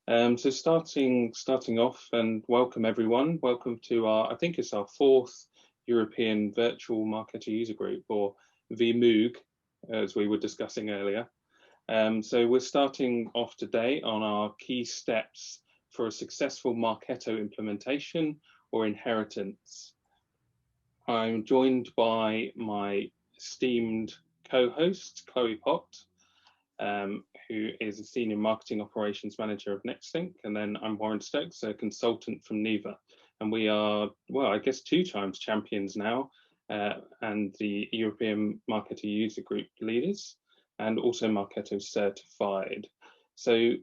So starting off, and welcome everyone. Welcome to I think it's our fourth European Virtual Marketer User Group, or VMUG, as we were discussing earlier. So we're starting off today on our key steps for a successful Marquetto implementation or inheritance. I'm joined by my esteemed co-host, Chloe Pott, who is a Senior Marketing Operations Manager of Nextlink. And then I'm Warren Stokes, a consultant from Neva. And we are, well, I guess 2 times champions now, and the European Marketer User Group leaders, and also Marketo certified. So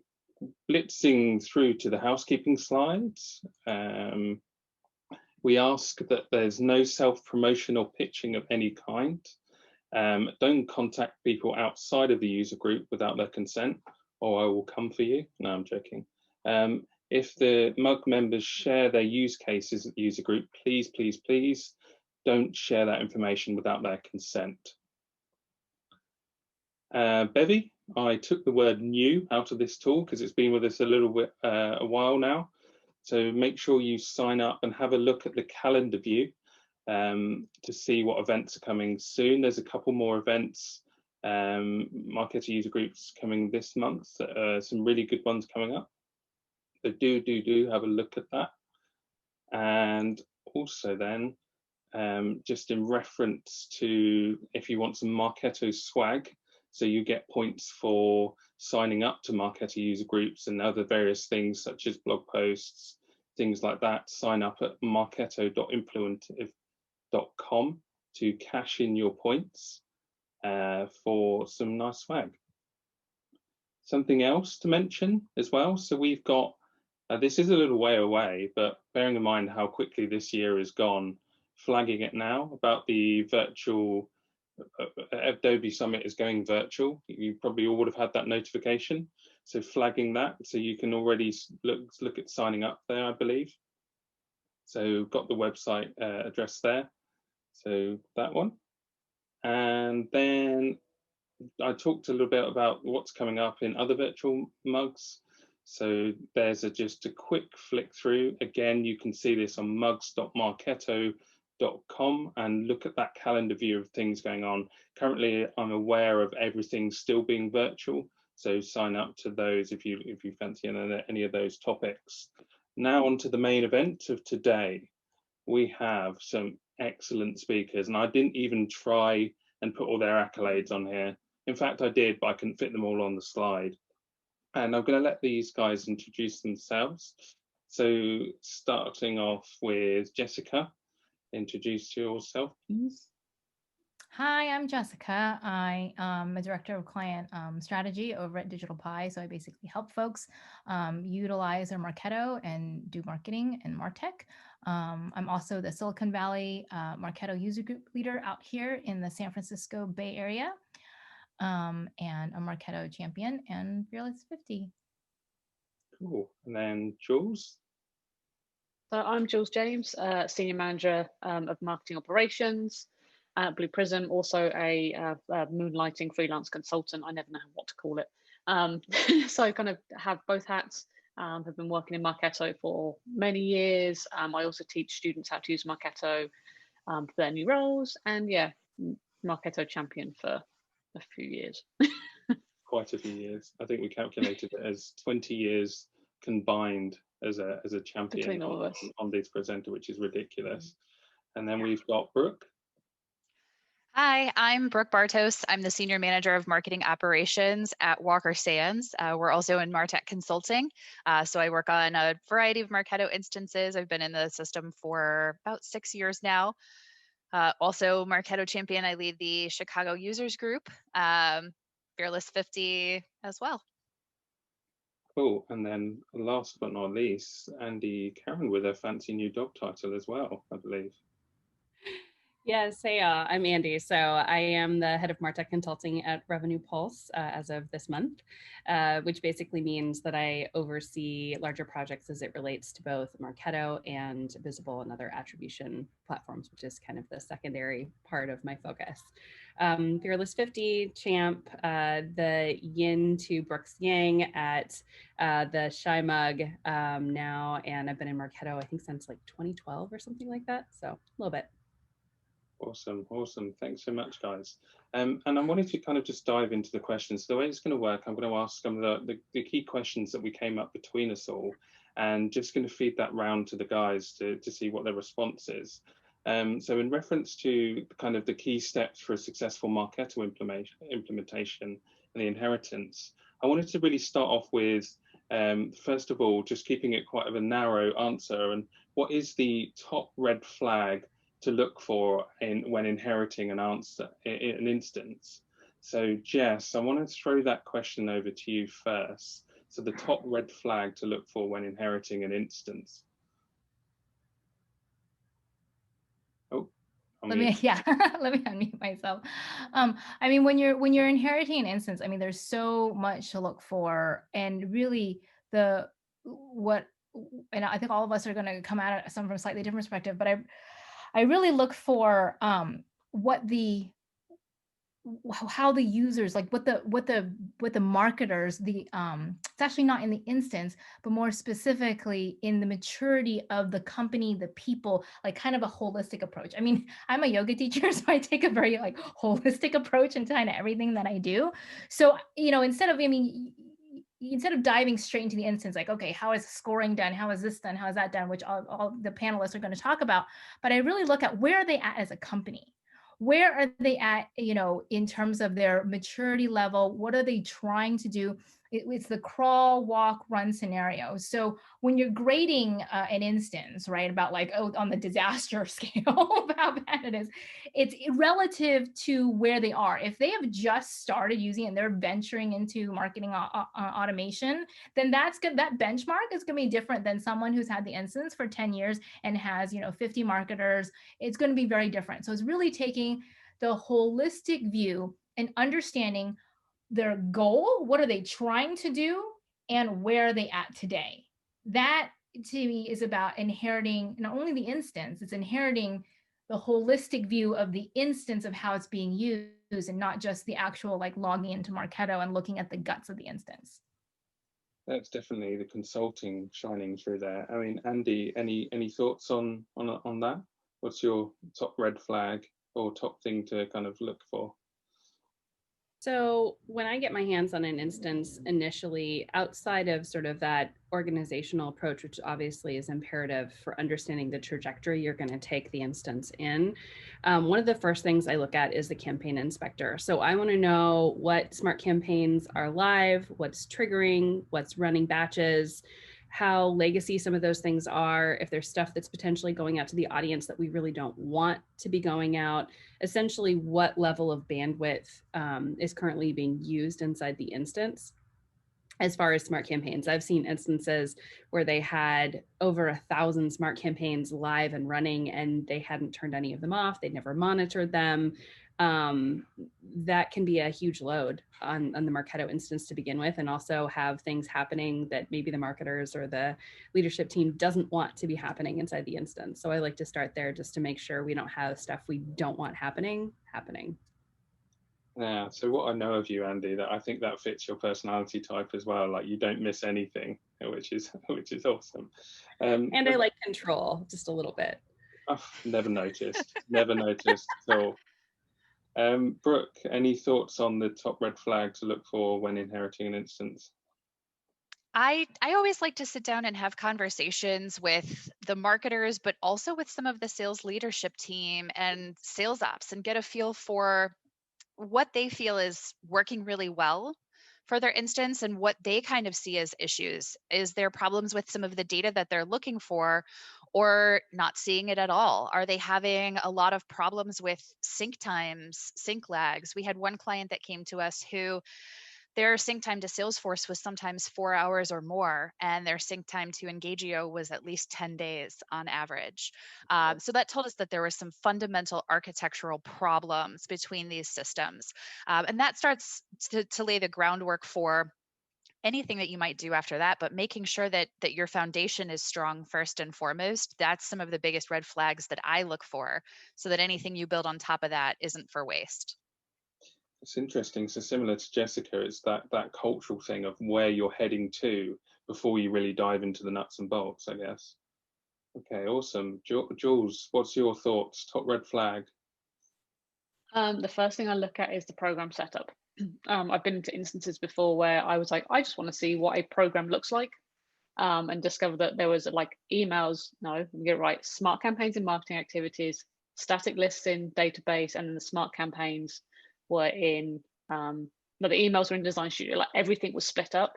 blitzing through to the housekeeping slides, we ask that there's no self-promotion or pitching of any kind. Don't contact people outside of the user group without their consent, or I will come for you. No, I'm joking. If the MUG members share their use cases at the user group, please don't share that information without their consent. Bevy, I took the word new out of this tool because it's been with us a little bit a while now. So make sure you sign up and have a look at the calendar view to see what events are coming soon. There's a couple more events, Marketo user groups coming this month. Some really good ones coming up. So do have a look at that. And also then, just in reference to if you want some Marketo swag, so you get points for signing up to Marketo user groups and other various things such as blog posts, things like that. Sign up at marketo.influentive.com to cash in your points for some nice swag. Something else to mention as well. So we've got, this is a little way away, but bearing in mind how quickly this year has gone, flagging it now about the virtual Adobe Summit is going virtual. You probably all would have had that notification. So flagging that, so you can already look at signing up there, I believe. So got the website address there. So that one. And then I talked a little bit about what's coming up in other virtual mugs. So there's just a quick flick through. Again, you can see this on mugs.marquetto.com and look at that calendar view of things going on. Currently, I'm aware of everything still being virtual, so sign up to those if you fancy any of those topics. Now on to the main event of today. We have some excellent speakers, and I didn't even try and put all their accolades on here. In fact, I did, but I couldn't fit them all on the slide. And I'm going to let these guys introduce themselves. So starting off with Jessica. Introduce yourself, please. Hi, I'm Jessica. I am a director of client strategy over at Digital Pie. So I basically help folks utilize their Marketo and do marketing and MarTech. I'm also the Silicon Valley Marketo user group leader out here in the San Francisco Bay Area, and a Marketo champion and Fearless 50. Cool. And then Jules. So I'm Jules James, Senior Manager of Marketing Operations at Blue Prism, also a moonlighting freelance consultant. I never know what to call it. So I kind of have both hats. Have been working in Marketo for many years. I also teach students how to use Marketo for their new roles. And yeah, Marketo champion for a few years. Quite a few years. I think we calculated it as 20 years combined as a champion on this presenter, which is ridiculous. And then we've got Brooke. Hi, I'm Brooke Bartos. I'm the Senior Manager of Marketing Operations at Walker Sands. We're also in MarTech Consulting. So I work on a variety of Marketo instances. I've been in the system for about 6 years now. Also Marketo champion, I lead the Chicago users group, Fearless 50 as well. Cool. And then last but not least, Andy Karen with a fancy new dog title as well, I believe. Yes, hey, I'm Andy. So I am the head of Martech Consulting at Revenue Pulse as of this month, which basically means that I oversee larger projects as it relates to both Marquetto and visible and other attribution platforms, which is kind of the secondary part of my focus. Fearless 50, Champ, the yin to Brooke's yang at the Shy Mug now, and I've been in Marquetto, I think, since like 2012 or something like that. So a little bit. Awesome, awesome. Thanks so much, guys. And I wanted to kind of just dive into the questions. The way it's going to work, I'm going to ask some of the key questions that we came up between us all, and just going to feed that round to the guys to see what their response is. So in reference to kind of the key steps for a successful Marketo implementation and the inheritance, I wanted to really start off with, first of all, just keeping it quite of a narrow answer. And what is the top red flag to look for when inheriting an instance? So Jess, I want to throw that question over to you first. So the top red flag to look for when inheriting an instance. Oh, let me unmute myself. I mean, when you're inheriting an instance, I mean, there's so much to look for, and really and I think all of us are going to come at it from a slightly different perspective, but I really look for how the users, like what the marketers, it's actually not in the instance, but more specifically in the maturity of the company, the people, like kind of a holistic approach. I mean, I'm a yoga teacher, so I take a very like holistic approach into kind of everything that I do. So, instead of diving straight into the instance, like, okay, how is scoring done? How is this done? How is that done? Which all the panelists are going to talk about. But I really look at where are they at as a company? Where are they at, in terms of their maturity level? What are they trying to do? It's the crawl, walk, run scenario. So when you're grading an instance, right, about like, on the disaster scale of how bad it is, it's relative to where they are. If they have just started using it and they're venturing into marketing automation, then that's good. That benchmark is going to be different than someone who's had the instance for 10 years and has, 50 marketers. It's going to be very different. So it's really taking the holistic view and understanding their goal, what are they trying to do, and where are they at today. That to me is about inheriting not only the instance, it's inheriting the holistic view of the instance of how it's being used, and not just the actual like logging into Marquetto and looking at the guts of the instance. That's definitely the consulting shining through there. I mean, Andy, any thoughts on that? What's your top red flag or top thing to kind of look for? So when I get my hands on an instance initially, outside of sort of that organizational approach, which obviously is imperative for understanding the trajectory you're going to take the instance in, one of the first things I look at is the campaign inspector. So I want to know what smart campaigns are live, what's triggering, what's running batches, how legacy some of those things are, if there's stuff that's potentially going out to the audience that we really don't want to be going out, essentially what level of bandwidth is currently being used inside the instance. As far as smart campaigns, I've seen instances where they had over 1,000 smart campaigns live and running, and they hadn't turned any of them off. They'd never monitored them. That can be a huge load on the Marquetto instance to begin with, and also have things happening that maybe the marketers or the leadership team doesn't want to be happening inside the instance. So I like to start there just to make sure we don't have stuff we don't want happening. Yeah, so what I know of you, Andy, that I think that fits your personality type as well. Like you don't miss anything, which is awesome. And I like control just a little bit. I've never noticed at all. Brooke, any thoughts on the top red flag to look for when inheriting an instance? I always like to sit down and have conversations with the marketers, but also with some of the sales leadership team and sales ops, and get a feel for what they feel is working really well for their instance and what they kind of see as issues. Is there problems with some of the data that they're looking for, or not seeing it at all? Are they having a lot of problems with sync times, sync lags? We had one client that came to us who their sync time to Salesforce was sometimes 4 hours or more, and their sync time to Engagio was at least 10 days on average. So that told us that there were some fundamental architectural problems between these systems. And that starts to lay the groundwork for anything that you might do after that, but making sure that your foundation is strong first and foremost. That's some of the biggest red flags that I look for, so that anything you build on top of that isn't for waste. It's interesting. So similar to Jessica, it's that cultural thing of where you're heading to before you really dive into the nuts and bolts, I guess. Okay, awesome. Jules, what's your thoughts? Top red flag? The first thing I look at is the program setup. I've been into instances before where I was like, I just want to see what a program looks like, and discover that there was like emails. No, let me get it right. Smart campaigns in marketing activities, static lists in database, and then the smart campaigns were in, no, the emails were in Design Studio. Like everything was split up.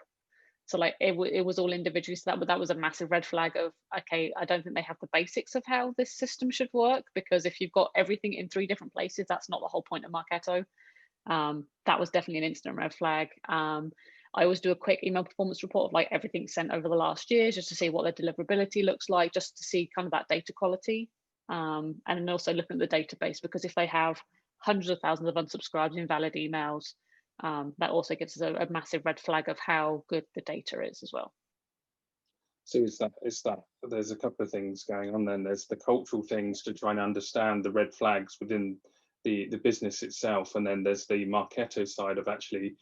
So like it was all individually. So that was a massive red flag of, okay, I don't think they have the basics of how this system should work, because if you've got everything in 3 different places, that's not the whole point of Marketo. That was definitely an instant red flag. I always do a quick email performance report of like everything sent over the last year, just to see what their deliverability looks like, just to see kind of that data quality. And then also looking at the database, because if they have hundreds of thousands of unsubscribed invalid emails, that also gives us a massive red flag of how good the data is as well. So is that there's a couple of things going on then. There's the cultural things to try and understand the red flags within the business itself, and then there's the Marquetto side of actually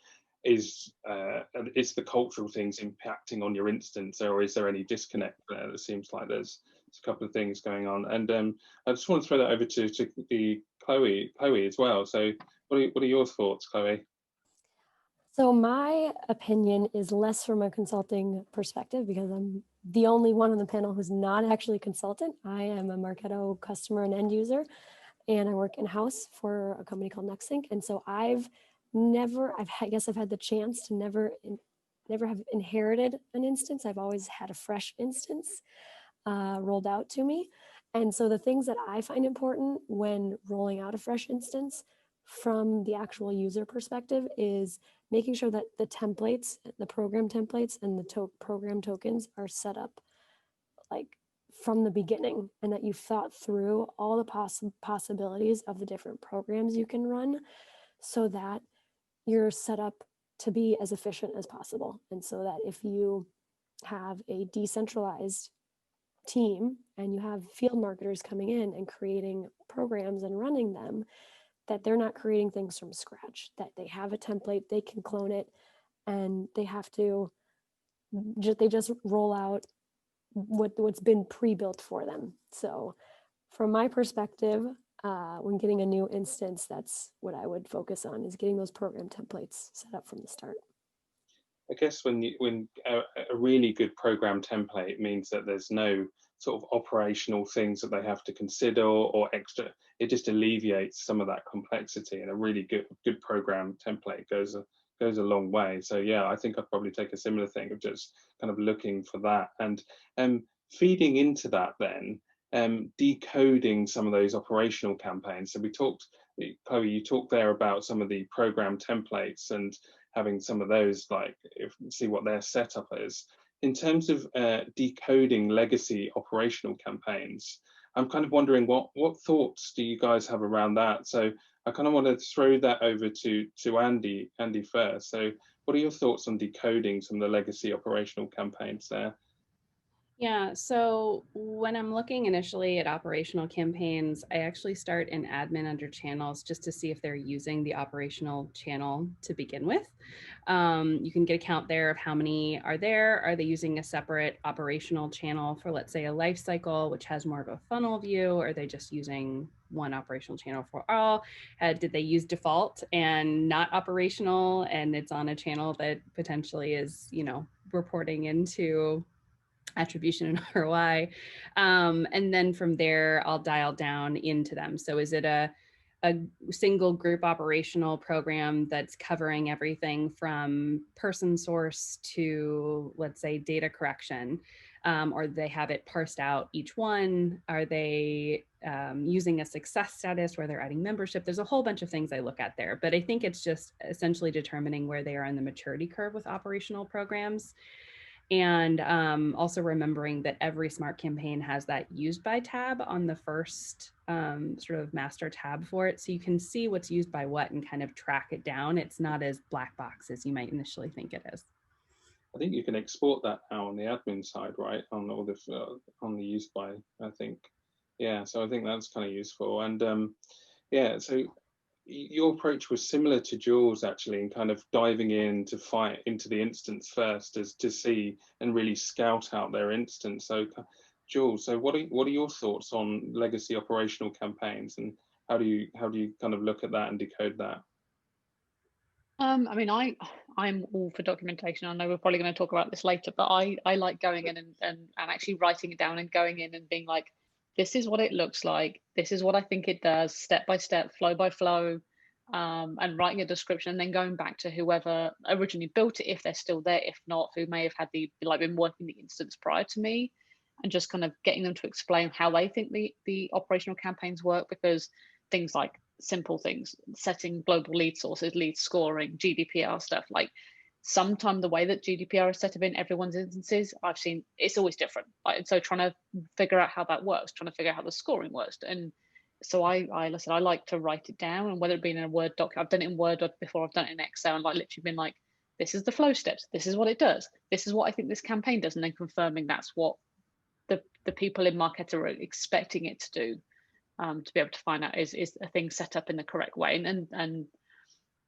is the cultural things impacting on your instance, or is there any disconnect there? It seems like there's a couple of things going on. And I just want to throw that over to the Chloe as well. So what are your thoughts, Chloe? So my opinion is less from a consulting perspective, because I'm the only one on the panel who's not actually a consultant. I am a Marketo customer and end user, and I work in-house for a company called NextSync. And so I guess I've had the chance to never have inherited an instance. I've always had a fresh instance rolled out to me. And so the things that I find important when rolling out a fresh instance from the actual user perspective is making sure that the templates, the program templates and the program tokens are set up like from the beginning, and that you've thought through all the possibilities of the different programs you can run, so that you're set up to be as efficient as possible. And so that if you have a decentralized team and you have field marketers coming in and creating programs and running them, that they're not creating things from scratch, that they have a template, they can clone it, and they just roll out what's been pre-built for them. So from my perspective, when getting a new instance, that's what I would focus on, is getting those program templates set up from the start. I guess when a really good program template means that there's no sort of operational things that they have to consider or extra, it just alleviates some of that complexity, and a really good program template goes a long way. So yeah, I think I'd probably take a similar thing of just kind of looking for that, and feeding into that then, decoding some of those operational campaigns. So we talked, Chloe, you talked there about some of the program templates and having some of those, like see what their setup is. In terms of decoding legacy operational campaigns, I'm kind of wondering what thoughts do you guys have around that? So I kind of want to throw that over to Andy first. So what are your thoughts on decoding some of the legacy operational campaigns there? Yeah, so when I'm looking initially at operational campaigns, I actually start in admin under channels just to see if they're using the operational channel to begin with. You can get a count there of how many are there. Are they using a separate operational channel for, let's say, a life cycle, which has more of a funnel view? Or are they just using one operational channel for all? Did they use default and not operational, and it's on a channel that potentially is, reporting into attribution and ROI. And then from there, I'll dial down into them. So is it a a single group operational program that's covering everything from person source to, let's say, data correction, or they have it parsed out each one? Are they using a success status where they're adding membership? There's a whole bunch of things I look at there, but I think it's just essentially determining where they are in the maturity curve with operational programs. And also remembering that every smart campaign has that used by tab on the first sort of master tab for it. So you can see what's used by what and kind of track it down. It's not as black box as you might initially think it is. I think you can export that now on the admin side, right? On all the on the used by, I think. Yeah, so I think that's kind of useful. And yeah, so your approach was similar to Jules actually, in kind of diving in to fight into the instance first, as to see and really scout out their instance. So Jules, so what are your thoughts on legacy operational campaigns, and how do you kind of look at that and decode that? I mean, I'm all for documentation. I know we're probably going to talk about this later, but I like going in and actually writing it down and going in and being like, this is what it looks like. This is what I think it does, step by step, flow by flow, and writing a description, and then going back to whoever originally built it, if they're still there, if not, who may have had been working the instance prior to me, and just kind of getting them to explain how they think the operational campaigns work, because things like simple things, setting global lead sources, lead scoring, GDPR stuff, like sometimes the way that GDPR is set up in everyone's instances, I've seen it's always different. And so trying to figure out how that works, trying to figure out how the scoring works. And so I like to write it down, and whether it be in a Word doc, I've done it in Word before, I've done it in Excel, and like literally been like, this is the flow steps, this is what it does, this is what I think this campaign does, and then confirming that's what the people in Marketo are expecting it to do. To be able to find out is a thing set up in the correct way, and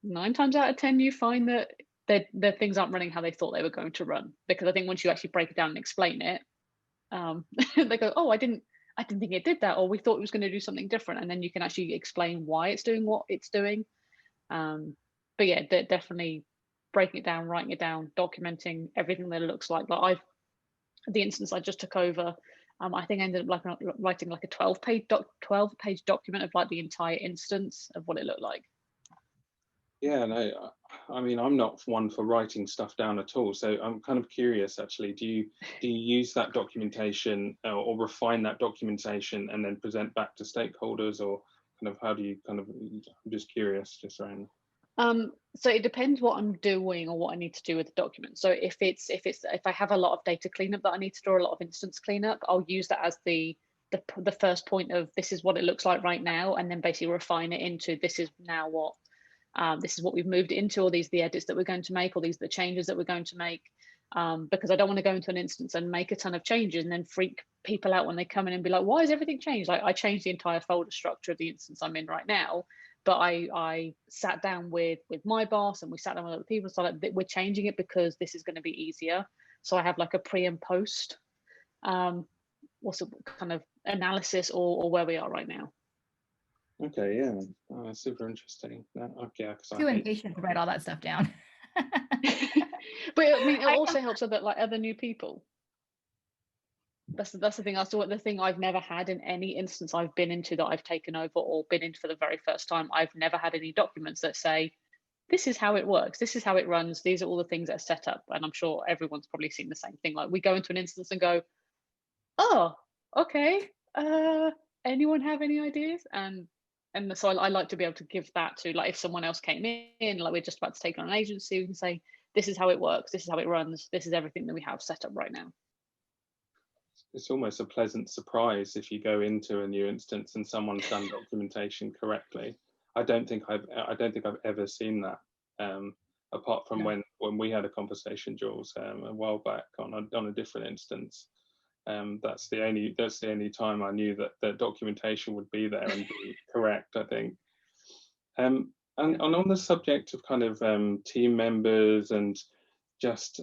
9 times out of 10 you find that the things aren't running how they thought they were going to run, because I think once you actually break it down and explain it, they go, oh, I didn't think it did that, or we thought it was going to do something different, and then you can actually explain why it's doing what it's doing. But yeah, definitely breaking it down, writing it down, documenting everything that it looks like the instance I just took over, I think I ended up writing like a 12-page document of like the entire instance of what it looked like. Yeah, no, I mean, I'm not one for writing stuff down at all. So I'm kind of curious, actually, do you use that documentation or refine that documentation and then present back to stakeholders, or kind of how do you kind of, I'm just curious, just around. So it depends what I'm doing or what I need to do with the document. So if I have a lot of data cleanup that I need to do, or a lot of instance cleanup, I'll use that as the first point of this is what it looks like right now, and then basically refine it into this is now what this is what we've moved it into, or these are the edits that we're going to make, or these are the changes that we're going to make. Because I don't want to go into an instance and make a ton of changes and then freak people out when they come in and be like, why is everything changed? Like, I changed the entire folder structure of the instance I'm in right now, but I sat down with my boss, and we sat down with other people, so like, we're changing it because this is going to be easier. So I have like a pre and post also kind of analysis or where we are right now. Okay, yeah, super interesting. Okay, Too impatient to write all that stuff down. But I mean, it also helps so that like other new people. That's the thing. That's the thing I've never had in any instance I've been into that I've taken over or been into for the very first time. I've never had any documents that say, this is how it works, this is how it runs, these are all the things that are set up. And I'm sure everyone's probably seen the same thing. Like, we go into an instance and go, oh, okay, anyone have any ideas? And so I like to be able to give that to, like, if someone else came in, like we're just about to take on an agency, we can say, this is how it works, this is how it runs, this is everything that we have set up right now. It's almost a pleasant surprise if you go into a new instance and someone's done documentation correctly. I don't think I've ever seen that, apart from when we had a conversation, Jules, a while back on a different instance. That's the only time I knew that the documentation would be there and be correct, I think. And on the subject of kind of team members and just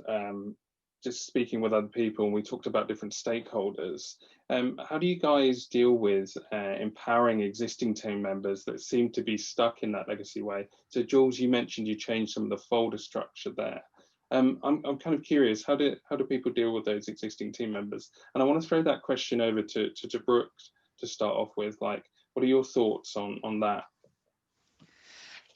speaking with other people, and we talked about different stakeholders, how do you guys deal with empowering existing team members that seem to be stuck in that legacy way? So Jules, you mentioned you changed some of the folder structure there. I'm kind of curious, how do people deal with those existing team members? And I want to throw that question over to Brooke to start off with. Like, what are your thoughts on that?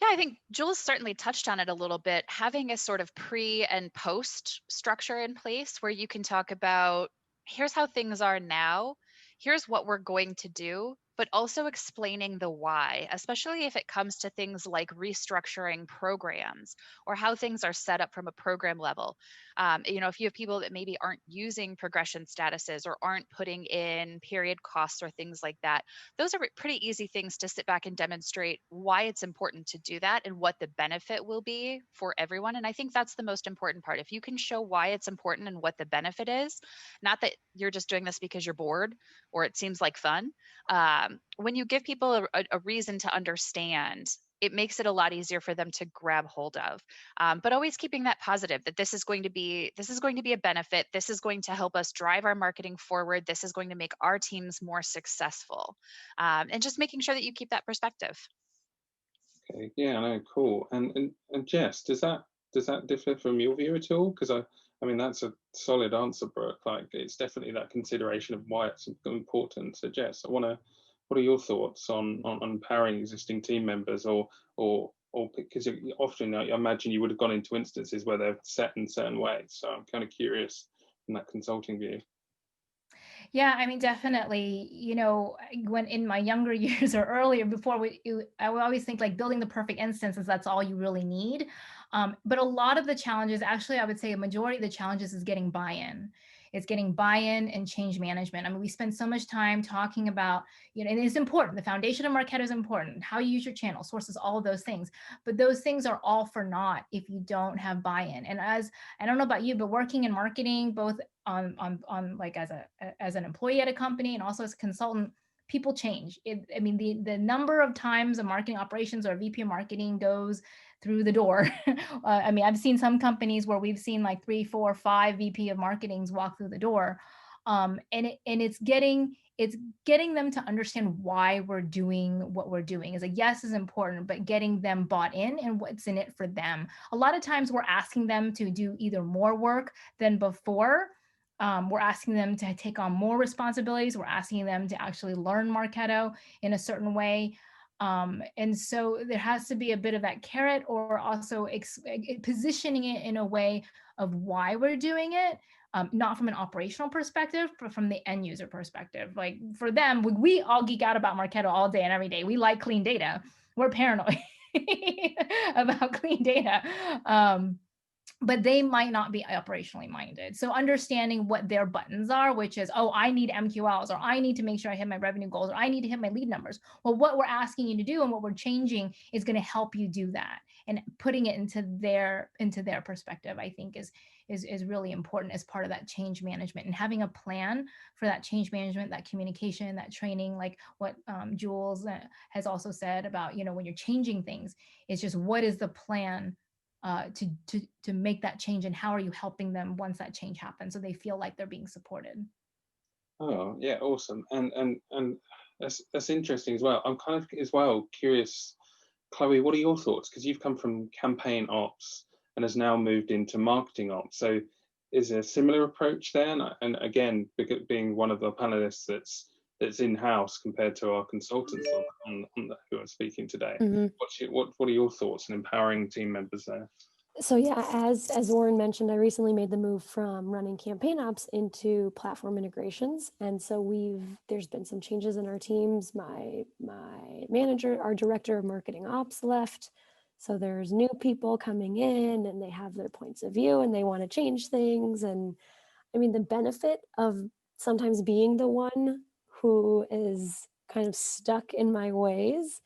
Yeah, I think Jules certainly touched on it a little bit. Having a sort of pre and post structure in place where you can talk about here's how things are now, here's what we're going to do, but also explaining the why, especially if it comes to things like restructuring programs or how things are set up from a program level. If you have people that maybe aren't using progression statuses or aren't putting in period costs or things like that, those are pretty easy things to sit back and demonstrate why it's important to do that and what the benefit will be for everyone. And I think that's the most important part. If you can show why it's important and what the benefit is, not that you're just doing this because you're bored or it seems like fun. When you give people a reason to understand, it makes it a lot easier for them to grab hold of. But always keeping that positive, that this is going to be a benefit. This is going to help us drive our marketing forward. This is going to make our teams more successful, and just making sure that you keep that perspective. Okay, yeah, no, cool. And Jess, does that differ from your view at all? Because I mean that's a solid answer, Brooke. Like it's definitely that consideration of why it's important. So Jess, what are your thoughts on empowering existing team members, or because often I imagine you would have gone into instances where they're set in certain ways. So I'm kind of curious from that consulting view. Yeah, I mean, definitely, when in my younger years or earlier, I would always think like building the perfect instance is that's all you really need. But a lot of the challenges, actually, I would say a majority of the challenges is getting buy-in. It's getting buy-in and change management. I mean, we spend so much time talking about, and it's important. The foundation of Marquetto is important. How you use your channel, sources, all of those things. But those things are all for naught if you don't have buy-in. And I don't know about you, but working in marketing, both on like as an employee at a company and also as a consultant, people change. I mean, the number of times a marketing operations or a VP of marketing goes through the door. I mean, I've seen some companies where we've seen like 3, 4, 5 VP of marketings walk through the door. And it's getting them to understand why we're doing what we're doing. Is like, yes, is important, but getting them bought in and what's in it for them. A lot of times we're asking them to do either more work than before. We're asking them to take on more responsibilities. We're asking them to actually learn Marketo in a certain way. And so there has to be a bit of that carrot, or also positioning it in a way of why we're doing it. Not from an operational perspective, but from the end user perspective. Like for them, we all geek out about Marketo all day and every day. We like clean data. We're paranoid about clean data. But they might not be operationally minded. So understanding what their buttons are, which is, oh, I need MQLs, or I need to make sure I hit my revenue goals, or I need to hit my lead numbers. Well, what we're asking you to do and what we're changing is going to help you do that. And putting it into their perspective, I think is really important as part of that change management, and having a plan for that change management, that communication, that training, like what Jules has also said about, when you're changing things, it's just, what is the plan to make that change, and how are you helping them once that change happens so they feel like they're being supported? Oh yeah, awesome. And that's interesting as well. I'm kind of as well curious, Chloe, what are your thoughts? Because you've come from campaign ops and has now moved into marketing ops. So is there a similar approach there? And again, being one of the panelists that's in-house compared to our consultants who are speaking today. Mm-hmm. What are your thoughts on empowering team members there? So yeah, as Warren mentioned, I recently made the move from running campaign ops into platform integrations, and so there's been some changes in our teams. My manager, our director of marketing ops, left, so there's new people coming in, and they have their points of view, and they want to change things. And I mean, the benefit of sometimes being the one who is kind of stuck in my ways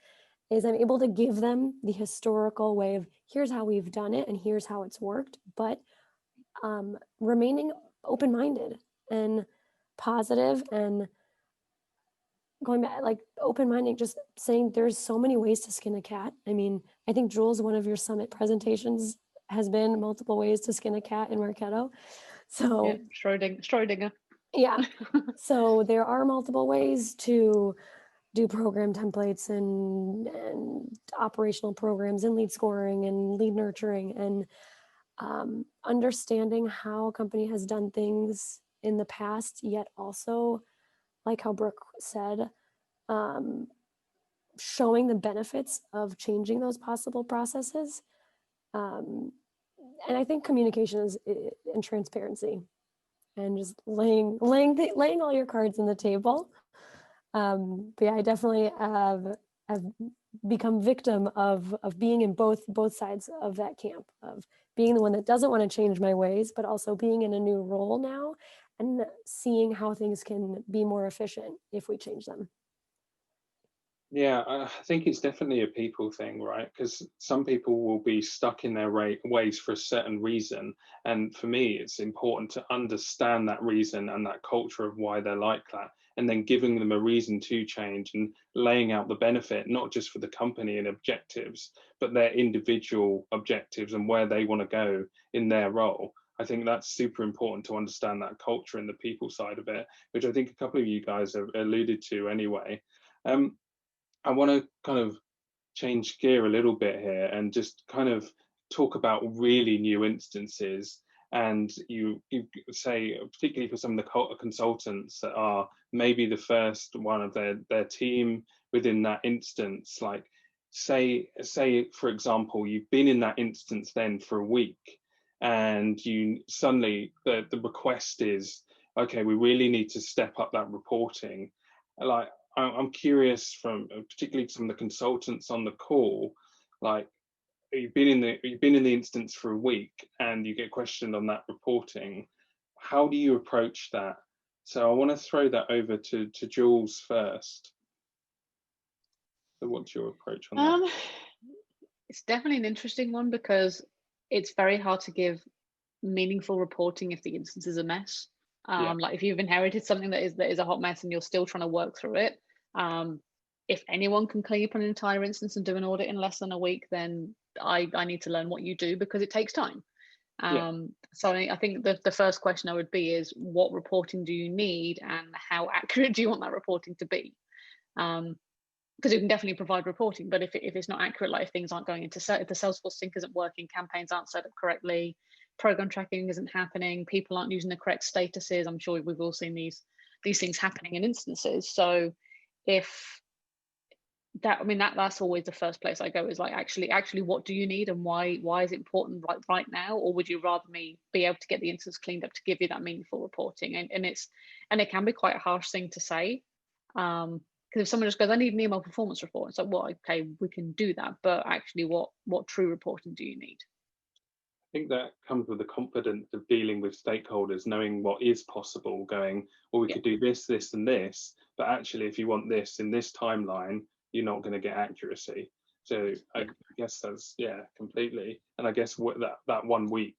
is I'm able to give them the historical way of, here's how we've done it and here's how it's worked, but remaining open-minded and positive, and going back, like open-minded, just saying there's so many ways to skin a cat. I mean, I think Jules, one of your summit presentations has been multiple ways to skin a cat in Marketo. So yeah, Schrodinger. Yeah. So there are multiple ways to do program templates and operational programs and lead scoring and lead nurturing, and understanding how a company has done things in the past, yet also, like how Brooke said, showing the benefits of changing those possible processes. And I think communication and transparency, and just laying all your cards on the table. But yeah, I definitely have become victim of being in both sides of that camp, of being the one that doesn't want to change my ways, but also being in a new role now and seeing how things can be more efficient if we change them. Yeah, I think it's definitely a people thing, right? Because some people will be stuck in their ways for a certain reason. And for me, it's important to understand that reason and that culture of why they're like that, and then giving them a reason to change and laying out the benefit, not just for the company and objectives, but their individual objectives and where they want to go in their role. I think that's super important to understand that culture and the people side of it, which I think a couple of you guys have alluded to anyway. I want to kind of change gear a little bit here and just kind of talk about really new instances. And you say, particularly for some of the consultants that are maybe the first one of their team within that instance, like say for example, you've been in that instance then for a week, and you suddenly the request is, okay, we really need to step up that reporting. Like, I'm curious, from particularly some of the consultants on the call, like you've been in the instance for a week and you get questioned on that reporting. How do you approach that? So I want to throw that over to Jules first. So what's your approach on that? It's definitely an interesting one, because it's very hard to give meaningful reporting if the instance is a mess. Like if you've inherited something that is a hot mess and you're still trying to work through it, if anyone can clean up an entire instance and do an audit in less than a week, then I need to learn what you do, because it takes time. So I think the first question I would be is, what reporting do you need and how accurate do you want that reporting to be? Because you can definitely provide reporting, but if it's not accurate, like if things aren't going into if the Salesforce sync isn't working, campaigns aren't set up correctly, program tracking isn't happening, people aren't using the correct statuses. I'm sure we've all seen these things happening in instances. So if that, I mean, that's always the first place I go, is like, actually what do you need, and why is it important right now? Or would you rather me be able to get the instance cleaned up to give you that meaningful reporting? And it can be quite a harsh thing to say, because if someone just goes, I need an email performance report, it's like, well, okay, we can do that, but actually what true reporting do you need? I think that comes with the confidence of dealing with stakeholders, knowing what is possible, going, well, we could do this, this, and this, but actually, if you want this in this timeline, you're not going to get accuracy. So I guess that's, completely. And I guess what that 1 week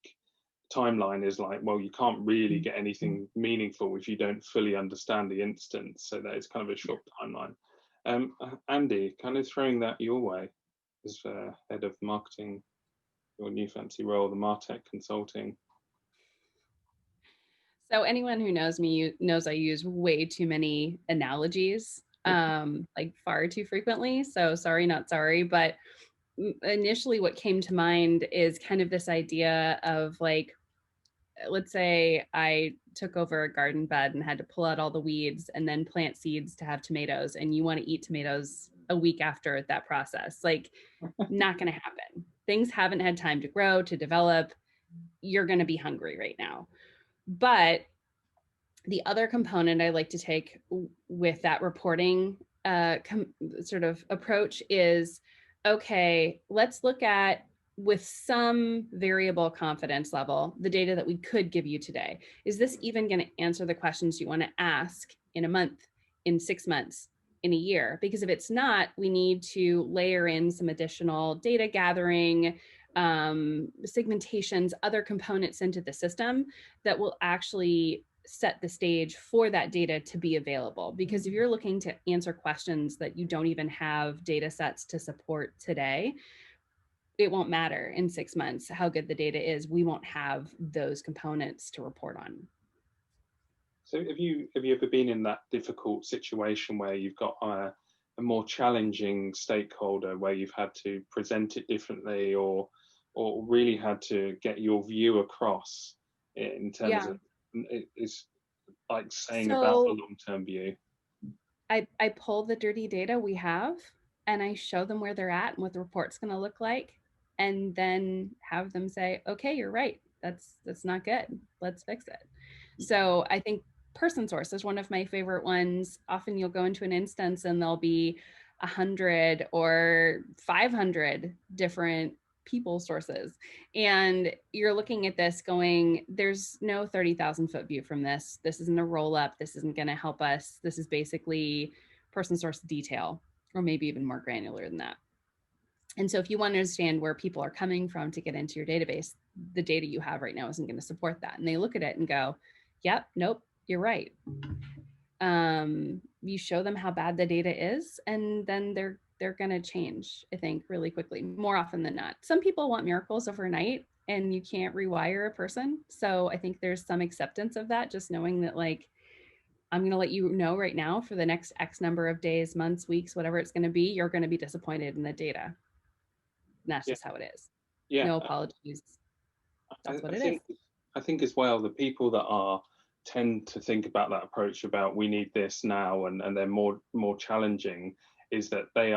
timeline is like, well, you can't really get anything meaningful if you don't fully understand the instance. So that is kind of a short timeline. Andy, kind of throwing that your way as head of marketing, your new fancy role, the Martech consulting. So anyone who knows me knows I use way too many analogies, like far too frequently. So sorry, not sorry. But initially what came to mind is kind of this idea of, like, let's say I took over a garden bed and had to pull out all the weeds and then plant seeds to have tomatoes, and you want to eat tomatoes a week after that process. Like, not going to happen. Things haven't had time to grow, to develop. You're going to be hungry right now. But the other component I like to take with that reporting sort of approach is, okay, let's look at, with some variable confidence level, the data that we could give you today. Is this even going to answer the questions you want to ask in a month, in 6 months, in a year? Because if it's not, we need to layer in some additional data gathering, segmentations, other components into the system that will actually set the stage for that data to be available. Because if you're looking to answer questions that you don't even have data sets to support today, it won't matter in 6 months how good the data is. We won't have those components to report on. So have you ever been in that difficult situation where you've got a more challenging stakeholder, where you've had to present it differently, or really had to get your view across in terms of, it's like saying about the long-term view? I pull the dirty data we have and I show them where they're at and what the report's going to look like, and then have them say, okay, you're right. That's not good. Let's fix it. So I think person source is one of my favorite ones. Often you'll go into an instance and there'll be 100 or 500 different people sources. And you're looking at this going, there's no 30,000 foot view from this. This isn't a roll up. This isn't going to help us. This is basically person source detail, or maybe even more granular than that. And so if you want to understand where people are coming from to get into your database, the data you have right now isn't going to support that. And they look at it and go, yep, nope, you're right. You show them how bad the data is, and then they're going to change, I think, really quickly, more often than not. Some people want miracles overnight, and you can't rewire a person. So I think there's some acceptance of that, just knowing that, like, I'm going to let you know right now, for the next X number of days, months, weeks, whatever it's going to be, you're going to be disappointed in the data. And that's just how it is. Yeah. No apologies. That's what it is. I think as well, the people that tend to think about that approach about we need this now, and they're more challenging, is that they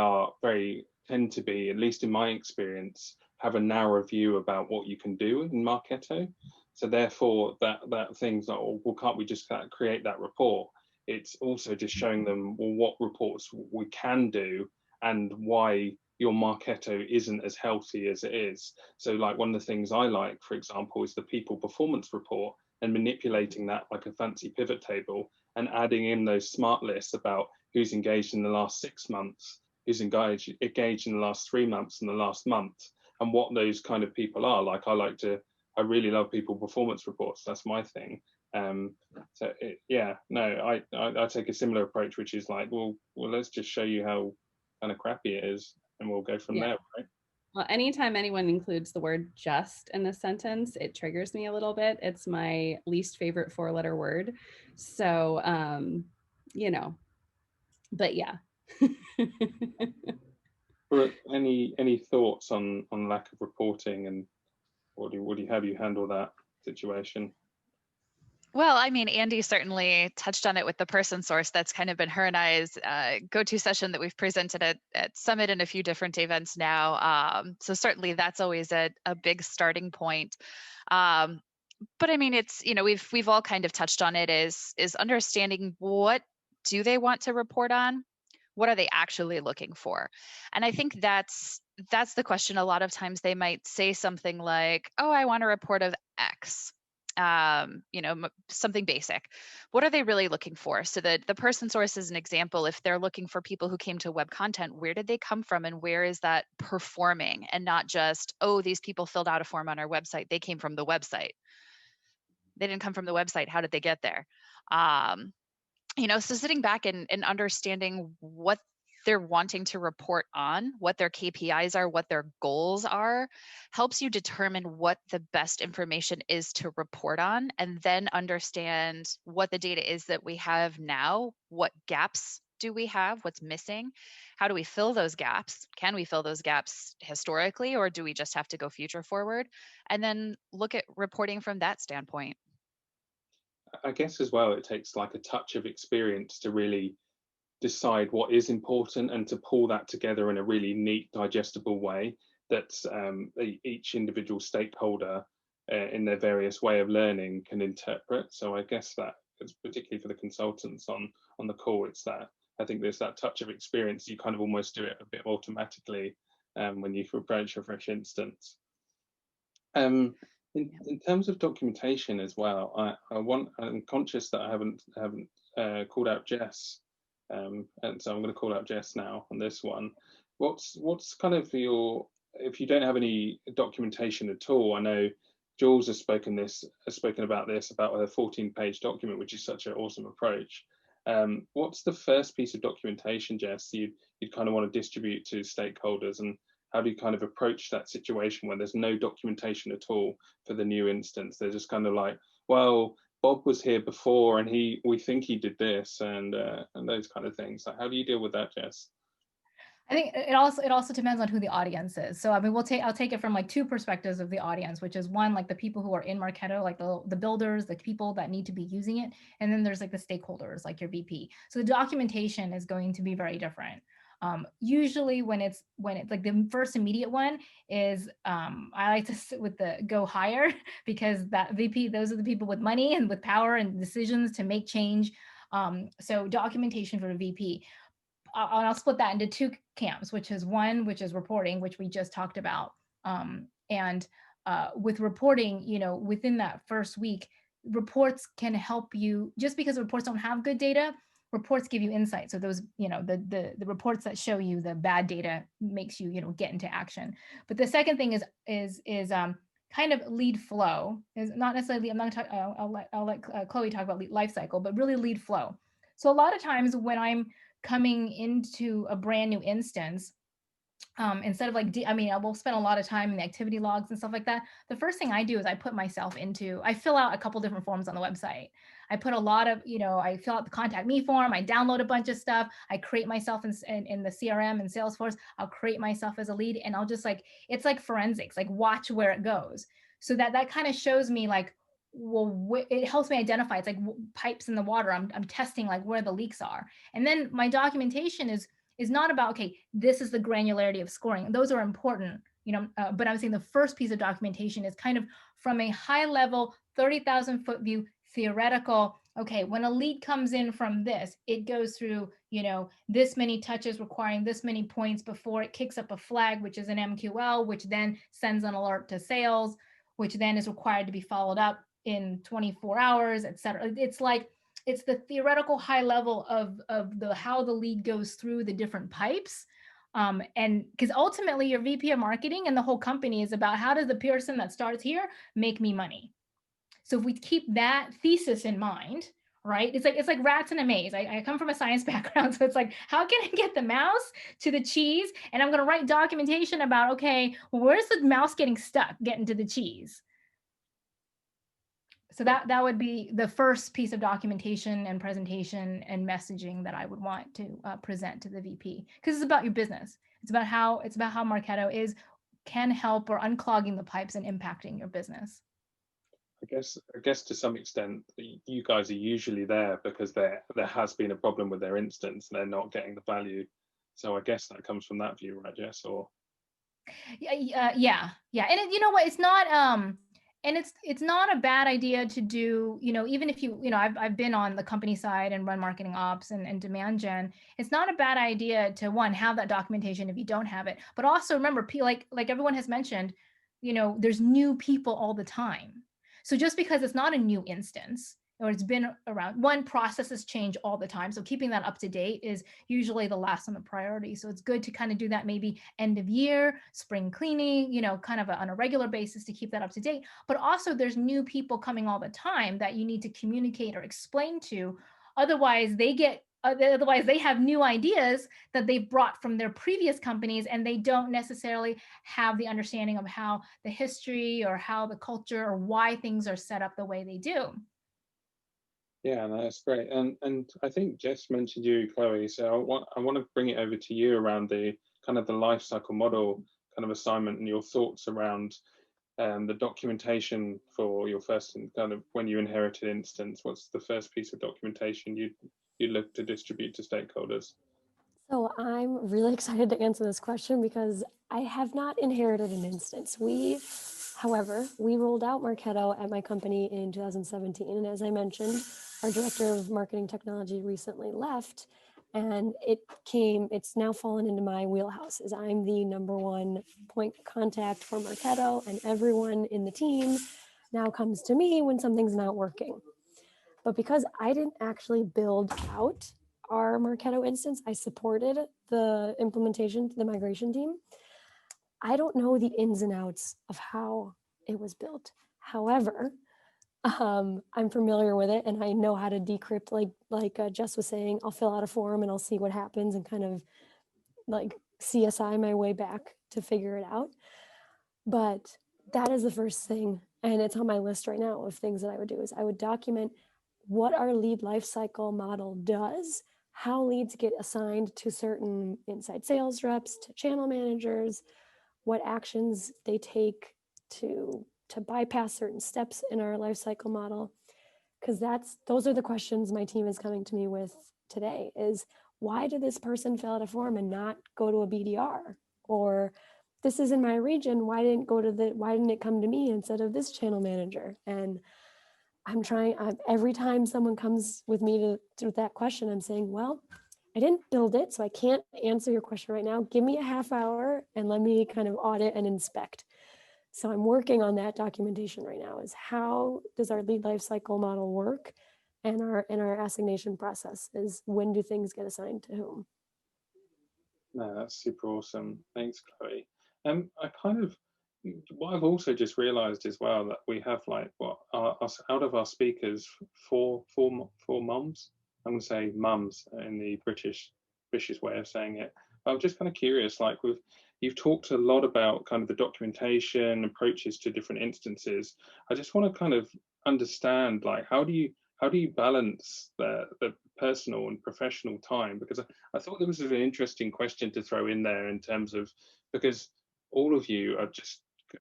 tend to be, at least in my experience, have a narrow view about what you can do in Marketo. So therefore that things like, oh, well, can't we just create that report? It's also just showing them, well, what reports we can do and why your Marketo isn't as healthy as it is. So like one of the things I like, for example, is the people performance report, and manipulating that like a fancy pivot table and adding in those smart lists about who's engaged in the last 6 months, who's engaged in the last 3 months and the last month, and what those kind of people are. Like I really love people performance reports. That's my thing. I take a similar approach, which is like, well, let's just show you how kind of crappy it is, and we'll go from there, right? Well, anytime anyone includes the word just in the sentence, it triggers me a little bit. It's my least favorite 4-letter word. So, but yeah. Brooke, any thoughts on lack of reporting, and how do you handle that situation? Well, I mean, Andy certainly touched on it with the person source. That's kind of been her and I's go-to session that we've presented at Summit and a few different events now. So certainly that's always a big starting point. But I mean, it's, we've all kind of touched on it, is understanding, what do they want to report on? What are they actually looking for? And I think that's the question. A lot of times they might say something like, oh, I want a report of X. Something basic. What are they really looking for? So the person source is an example. If they're looking for people who came to web content, where did they come from and where is that performing? And not just, oh, these people filled out a form on our website. They came from the website. They didn't come from the website. How did they get there? So sitting back and understanding what they're wanting to report on, what their KPIs are, what their goals are, helps you determine what the best information is to report on, and then understand what the data is that we have now. What gaps do we have? What's missing? How do we fill those gaps? Can we fill those gaps historically, or do we just have to go future forward? And then look at reporting from that standpoint. I guess as well, it takes like a touch of experience to really decide what is important, and to pull that together in a really neat, digestible way that each individual stakeholder in their various way of learning can interpret. So I guess that it's particularly for the consultants on the call, it's that I think there's that touch of experience. You kind of almost do it a bit automatically when you approach a fresh instance. In terms of documentation as well, I'm conscious that I haven't called out Jess, and so I'm going to call out Jess now on this one. What's kind of if you don't have any documentation at all? I know Jules has spoken about her 14-page document, which is such an awesome approach. What's the first piece of documentation, Jess, you'd kind of want to distribute to stakeholders, and how do you kind of approach that situation when there's no documentation at all for the new instance? They're just kind of like, well, Bob was here before and we think he did this, and those kind of things. Like, how do you deal with that, Jess? I think it also depends on who the audience is. So I mean, I'll take it from like two perspectives of the audience, which is one, like the people who are in Marketo, like the builders, the people that need to be using it, and then there's like the stakeholders, like your VP. So the documentation is going to be very different. Usually when it's like the first immediate one is, I like to sit with the go higher because that VP, those are the people with money and with power and decisions to make change. So documentation for a VP. I'll split that into two camps, which is one, which is reporting, which we just talked about. And with reporting, you know, within that first week, reports can help you. Just because reports don't have good data, reports give you insight. So those, you know, the reports that show you the bad data makes you, you know, get into action. But the second thing is kind of lead flow. Is not necessarily, I'm not talking, I'll let Chloe talk about life cycle, but really lead flow. So a lot of times when I'm coming into a brand new instance, instead of like, I mean, I will spend a lot of time in the activity logs and stuff like that. The first thing I do is I put myself into, I fill out a couple different forms on the website. I put a lot of, you know, I fill out the contact me form, I download a bunch of stuff, I create myself in the CRM and Salesforce, I'll create myself as a lead, and I'll just like, it's like forensics, like watch where it goes. So that kind of shows me like, well, it helps me identify, it's like pipes in the water. I'm testing like where the leaks are. And then my documentation is not about, okay, this is the granularity of scoring. Those are important, you know, but I'm saying the first piece of documentation is kind of from a high level, 30,000 foot view, theoretical. Okay, when a lead comes in from this, it goes through, you know, this many touches requiring this many points before it kicks up a flag, which is an MQL, which then sends an alert to sales, which then is required to be followed up in 24 hours, et cetera. It's like, it's the theoretical high level of the how the lead goes through the different pipes. And because ultimately your VP of marketing and the whole company is about how does the person that starts here make me money? So if we keep that thesis in mind, right? It's like rats in a maze. I come from a science background, so it's like, how can I get the mouse to the cheese? And I'm going to write documentation about, okay, well, where's the mouse getting stuck getting to the cheese? So that would be the first piece of documentation and presentation and messaging that I would want to present to the VP, because it's about your business. It's about how Marquetto can help or unclogging the pipes and impacting your business. I guess to some extent you guys are usually there because there has been a problem with their instance and they're not getting the value. So I guess that comes from that view, right, Jess? Or yeah. And you know what? It's not and it's not a bad idea to do, you know, even if you know, I've been on the company side and run marketing ops and demand gen. It's not a bad idea to, one, have that documentation if you don't have it, but also remember, like everyone has mentioned, you know, there's new people all the time. So just because it's not a new instance or it's been around, one, processes change all the time. So keeping that up to date is usually the last on the priority. So it's good to kind of do that maybe end of year, spring cleaning, you know, kind of on a regular basis to keep that up to date. But also there's new people coming all the time that you need to communicate or explain to. Otherwise they have new ideas that they've brought from their previous companies, and they don't necessarily have the understanding of how the history or how the culture or why things are set up the way they do. yeah, no, that's great. And I think Jess mentioned you, Chloe. So I want to bring it over to you around the kind of the life cycle model kind of assignment and your thoughts around the documentation for your first and kind of when you inherited instance. What's the first piece of documentation you look to distribute to stakeholders? So I'm really excited to answer this question because I have not inherited an instance. However, we rolled out Marquetto at my company in 2017. And as I mentioned, our director of marketing technology recently left, and it's now fallen into my wheelhouse as I'm the #1 point contact for Marquetto, and everyone in the team now comes to me when something's not working. But because I didn't actually build out our Marquetto instance, I supported the implementation to the migration team. I don't know the ins and outs of how it was built. However, I'm familiar with it and I know how to decrypt, like Jess was saying. I'll fill out a form and I'll see what happens and kind of like CSI my way back to figure it out. But that is the first thing, and it's on my list right now of things that I would do, is I would document what our lead lifecycle model does, how leads get assigned to certain inside sales reps, to channel managers, what actions they take to bypass certain steps in our lifecycle model. Because those are the questions my team is coming to me with today, is why did this person fill out a form and not go to a BDR? Or this is in my region, why didn't it come to me instead of this channel manager? And every time someone comes with me to that question, I'm saying, well, I didn't build it, so I can't answer your question right now. Give me a half hour and let me kind of audit and inspect. So I'm working on that documentation right now, is how does our lead life cycle model work? And our assignation process is, when do things get assigned to whom? No, that's super awesome. Thanks, Chloe. I kind of, what I've also just realized as well, that we have like out of our speakers, four mums. I'm going to say mums in the British way of saying it. I'm just kind of curious, like you've talked a lot about kind of the documentation approaches to different instances. I just want to kind of understand, like, how do you balance the personal and professional time? Because I thought there was an interesting question to throw in there, in terms of, because all of you are just,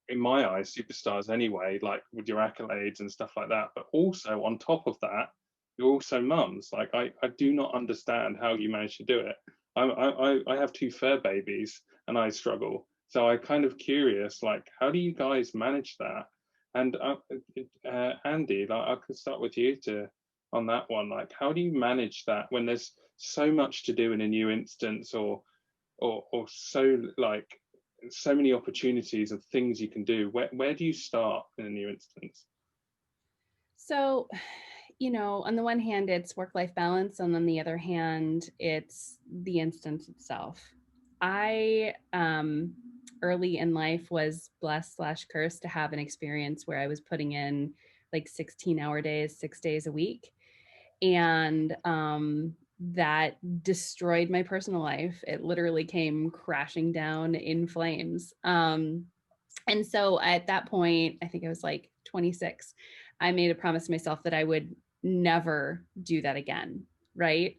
in my eyes, superstars anyway, like with your accolades and stuff like that. But also on top of that, you're also mums. Like I do not understand how you manage to do it. I have 2 fur babies and I struggle. So I'm kind of curious, like, how do you guys manage that? And Andy, like, I could start with you on that one. Like, how do you manage that when there's so much to do in a new instance, or so many opportunities of things you can do? Where do you start in a new instance? So, on the one hand, it's work-life balance, and on the other hand, it's the instance itself. I early in life was blessed / cursed to have an experience where I was putting in like 16-hour days, 6 days a week. And that destroyed my personal life. It literally came crashing down in flames. And so at that point, I think I was like 26, I made a promise to myself that I would never do that again. Right.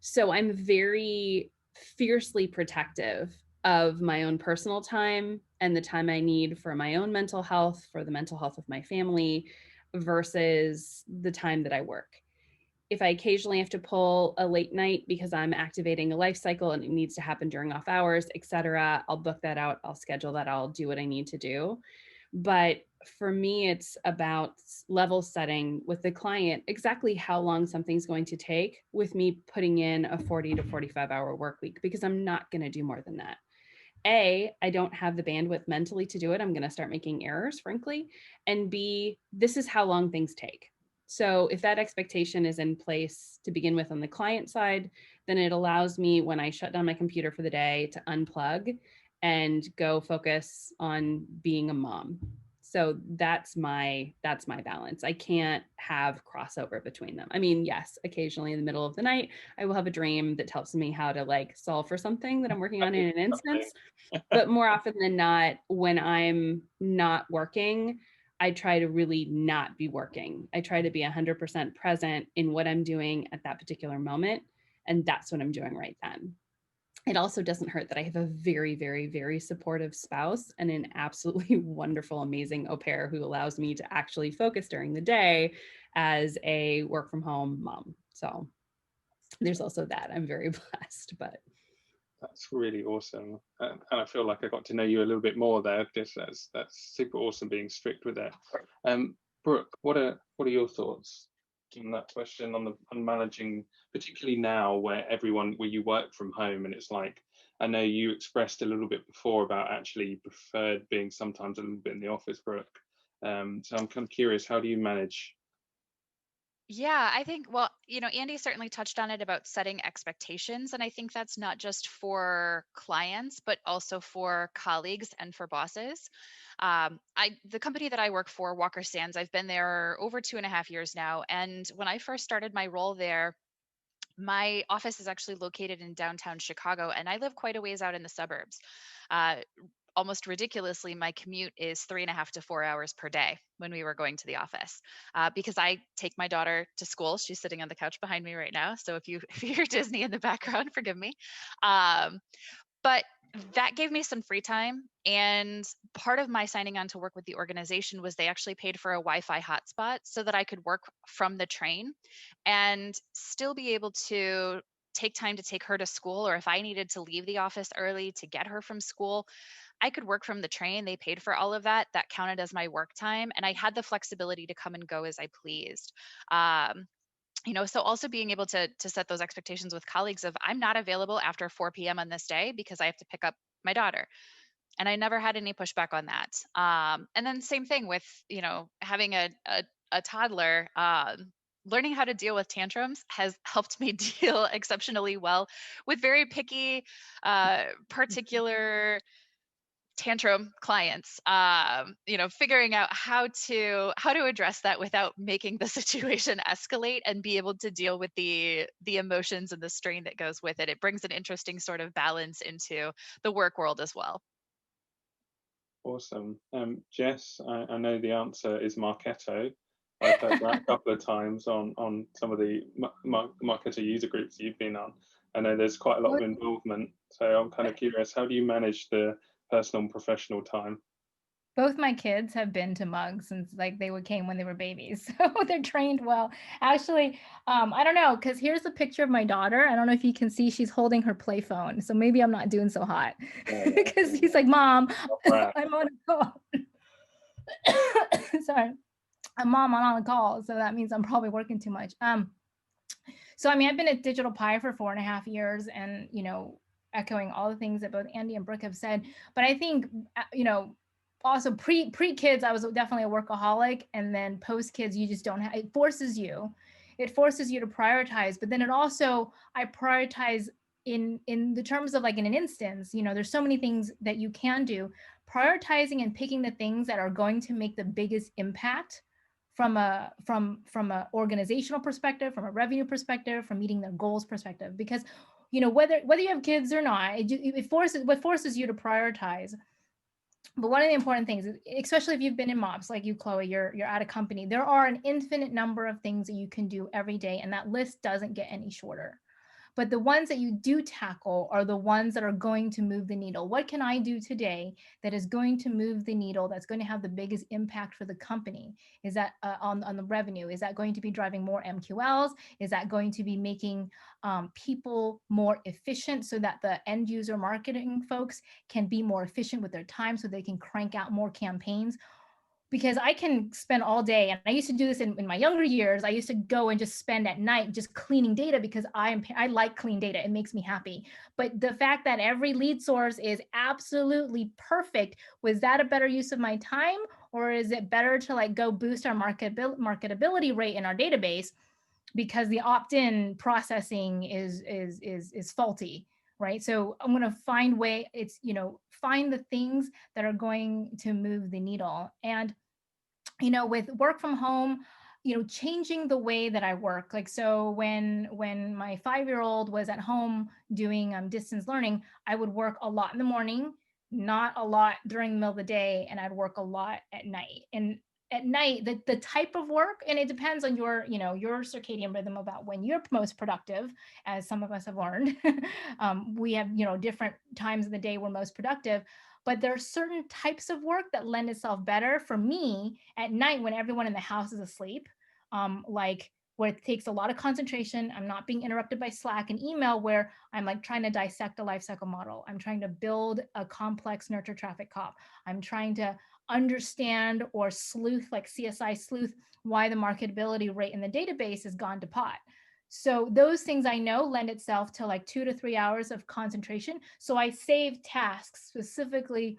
So I'm very fiercely protective of my own personal time and the time I need for my own mental health, for the mental health of my family, versus the time that I work. If I occasionally have to pull a late night because I'm activating a life cycle and it needs to happen during off hours, etc., I'll book that out, I'll schedule that, I'll do what I need to do. But for me, it's about level setting with the client exactly how long something's going to take, with me putting in a 40 to 45 hour work week, because I'm not going to do more than that. I don't have the bandwidth mentally to do it. I'm going to start making errors, frankly. And B, this is how long things take. So if that expectation is in place to begin with on the client side, then it allows me, when I shut down my computer for the day, to unplug and go focus on being a mom. So that's my balance. I can't have crossover between them. I mean, yes, occasionally in the middle of the night, I will have a dream that tells me how to like solve for something that I'm working on in an instance. But more often than not, when I'm not working, I try to really not be working. I try to be 100% present in what I'm doing at that particular moment. And that's what I'm doing right then. It also doesn't hurt that I have a very, very, very supportive spouse and an absolutely wonderful, amazing au pair who allows me to actually focus during the day as a work from home mom. So there's also that. I'm very blessed, but. That's really awesome. And I feel like I got to know you a little bit more there. That's super awesome, being strict with that. Brooke, what are your thoughts on that question, on managing, particularly now where you work from home, and it's like, I know you expressed a little bit before about actually you preferred being sometimes a little bit in the office, Brooke. So I'm kind of curious, how do you manage? Yeah, I think, well, Andy certainly touched on it about setting expectations. And I think that's not just for clients, but also for colleagues and for bosses. The company that I work for, Walker Sands, I've been there over 2.5 years now. And when I first started my role there, my office is actually located in downtown Chicago, and I live quite a ways out in the suburbs. Almost ridiculously, my commute is 3.5 to 4 hours per day when we were going to the office, because I take my daughter to school. She's sitting on the couch behind me right now. So if you hear Disney in the background, forgive me. But that gave me some free time. And part of my signing on to work with the organization was they actually paid for a Wi-Fi hotspot so that I could work from the train and still be able to take time to take her to school, or if I needed to leave the office early to get her from school, I could work from the train. They paid for all of that. That counted as my work time. And I had the flexibility to come and go as I pleased. So also being able to set those expectations with colleagues of, I'm not available after 4 p.m. on this day because I have to pick up my daughter. And I never had any pushback on that. And then same thing with, having a toddler. Learning how to deal with tantrums has helped me deal exceptionally well with very picky, particular tantrum clients. Figuring out how to address that without making the situation escalate, and be able to deal with the emotions and the strain that goes with it. It brings an interesting sort of balance into the work world as well. Awesome. Jess, I know the answer is Marquetto. I've heard that a couple of times on some of the Marketo user groups you've been on. I know there's quite a lot of involvement. So I'm kind of curious, how do you manage the personal and professional time? Both my kids have been to mugs since came when they were babies. So they're trained well. Actually, I don't know, because here's a picture of my daughter. I don't know if you can see, she's holding her play phone. So maybe I'm not doing so hot. Because he's like, Mom, I'm on a call. Sorry. Mom, I'm on a call. So that means I'm probably working too much. So I've been at Digital Pie for 4.5 years, and, echoing all the things that both Andy and Brooke have said. But I think, also pre-kids, I was definitely a workaholic, and then post-kids, you just don't have, it forces you to prioritize. But then I prioritize in the terms of in an instance, there's so many things that you can do. Prioritizing and picking the things that are going to make the biggest impact from a organizational perspective, from a revenue perspective, from meeting their goals perspective. Because whether you have kids or not, it forces you to prioritize. But one of the important things, especially if you've been in MOPS like you, Chloe, you're at a company, there are an infinite number of things that you can do every day, and that list doesn't get any shorter. But the ones that you do tackle are the ones that are going to move the needle. What can I do today that is going to move the needle, that's going to have the biggest impact for the company? Is that on the revenue? Is that going to be driving more MQLs? Is that going to be making people more efficient so that the end user marketing folks can be more efficient with their time so they can crank out more campaigns? Because I can spend all day, and I used to do this in my younger years. I used to go and just spend at night just cleaning data because I like clean data. It makes me happy. But the fact that every lead source is absolutely perfect, was that a better use of my time? Or is it better to go boost our marketability rate in our database because the opt-in processing is faulty? Right. So I'm going to find find the things that are going to move the needle. And with work from home, changing the way that I work. So when my 5-year-old was at home doing distance learning, I would work a lot in the morning, not a lot during the middle of the day, and I'd work a lot at night. And at night, the type of work, and it depends on your circadian rhythm about when you're most productive, as some of us have learned. We have, different times of the day we're most productive. But there are certain types of work that lend itself better for me at night when everyone in the house is asleep, where it takes a lot of concentration. I'm not being interrupted by Slack and email where I'm trying to dissect a life cycle model. I'm trying to build a complex nurture traffic cop. I'm trying to understand or sleuth, like CSI sleuth, why the marketability rate in the database has gone to pot. So those things I know lend itself to 2 to 3 hours of concentration. So I save tasks specifically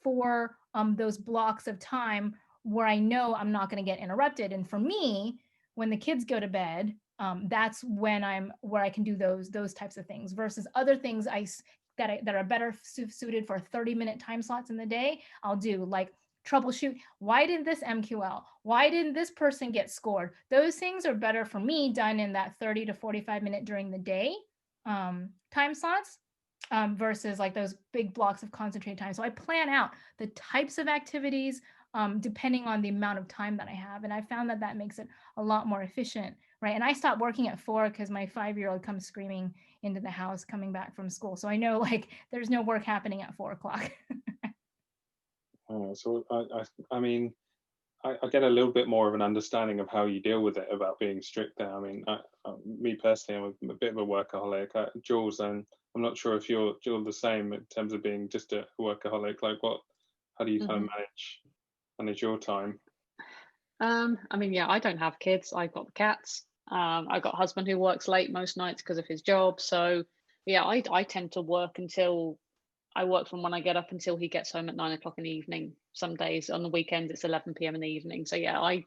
for those blocks of time where I know I'm not going to get interrupted. And for me, when the kids go to bed, that's when where I can do those types of things versus other things that are better suited for 30-minute time slots in the day. I'll do troubleshoot. Why did this MQL? Why didn't this person get scored? Those things are better for me done in that 30 to 45 minute during the day time slots versus those big blocks of concentrated time. So I plan out the types of activities depending on the amount of time that I have. And I found that makes it a lot more efficient, right? And I stopped working at 4 because my 5-year-old comes screaming into the house coming back from school. So I know there's no work happening at 4 o'clock. So I mean, I get a little bit more of an understanding of how you deal with it, about being strict there. I mean, me personally, I'm a bit of a workaholic. Jules, and I'm not sure if you're the same in terms of being just a workaholic. Like, how do you kind of manage your time? I mean, yeah, I don't have kids. I've got the cats. I've got a husband who works late most nights because of his job. So yeah, I tend to work until I work from when I get up until he gets home at 9 o'clock in the evening. Some days on the weekends it's 11 p.m. in the evening. So yeah,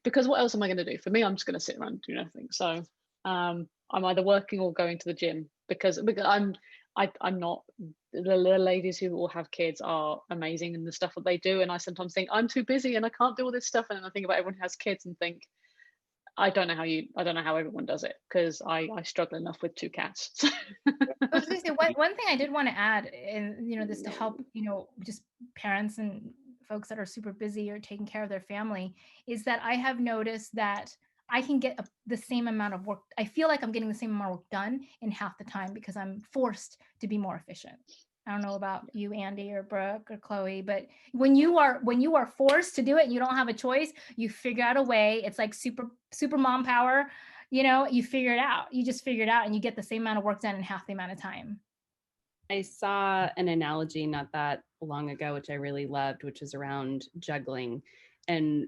because what else am I going to do? For me, I'm just going to sit around and do nothing. So I'm either working or going to the gym because I'm not, the ladies who all have kids are amazing in the stuff that they do, and I sometimes think I'm too busy and I can't do all this stuff, and then I think about everyone who has kids and think I don't know how everyone does it, because I struggle enough with 2 cats. I was going to say one thing I did want to add, and this to help just parents and folks that are super busy or taking care of their family, is that I have noticed that I can get the same amount of work. I feel like I'm getting the same amount of work done in half the time because I'm forced to be more efficient. I don't know about you, Andy or Brooke or Chloe, but when you are forced to do it and you don't have a choice, you figure out a way. It's like super mom power. You figure it out. You just figure it out and you get the same amount of work done in half the amount of time. I saw an analogy not that long ago, which I really loved, which is around juggling. And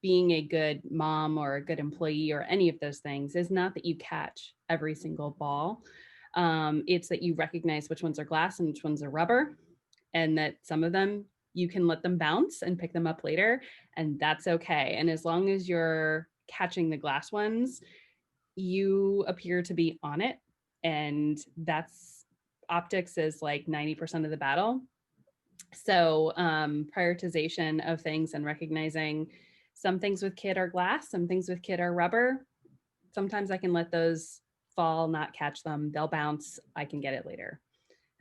being a good mom or a good employee or any of those things is not that you catch every single ball. It's that you recognize which ones are glass and which ones are rubber, and that some of them you can let them bounce and pick them up later, and that's okay. And as long as you're catching the glass ones, you appear to be on it, and that's optics is like 90% of the battle. So prioritization of things and recognizing some things with kid are glass, some things with kid are rubber. Sometimes I can let those fall, not catch them. They'll bounce. I can get it later.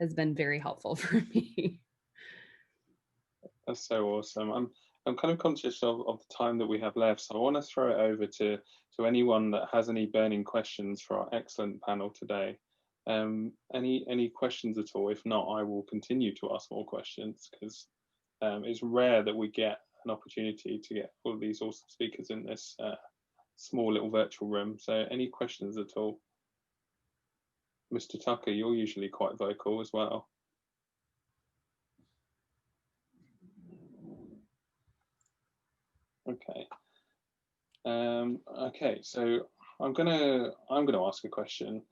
Has been very helpful for me. That's so awesome. I'm kind of conscious of the time that we have left, so I want to throw it over to anyone that has any burning questions for our excellent panel today. Any questions at all? If not, I will continue to ask more questions, because it's rare that we get an opportunity to get all of these awesome speakers in this small little virtual room. So any questions at all? Mr. Tucker, you're usually quite vocal as well. Okay. Okay, so I'm gonna ask a question.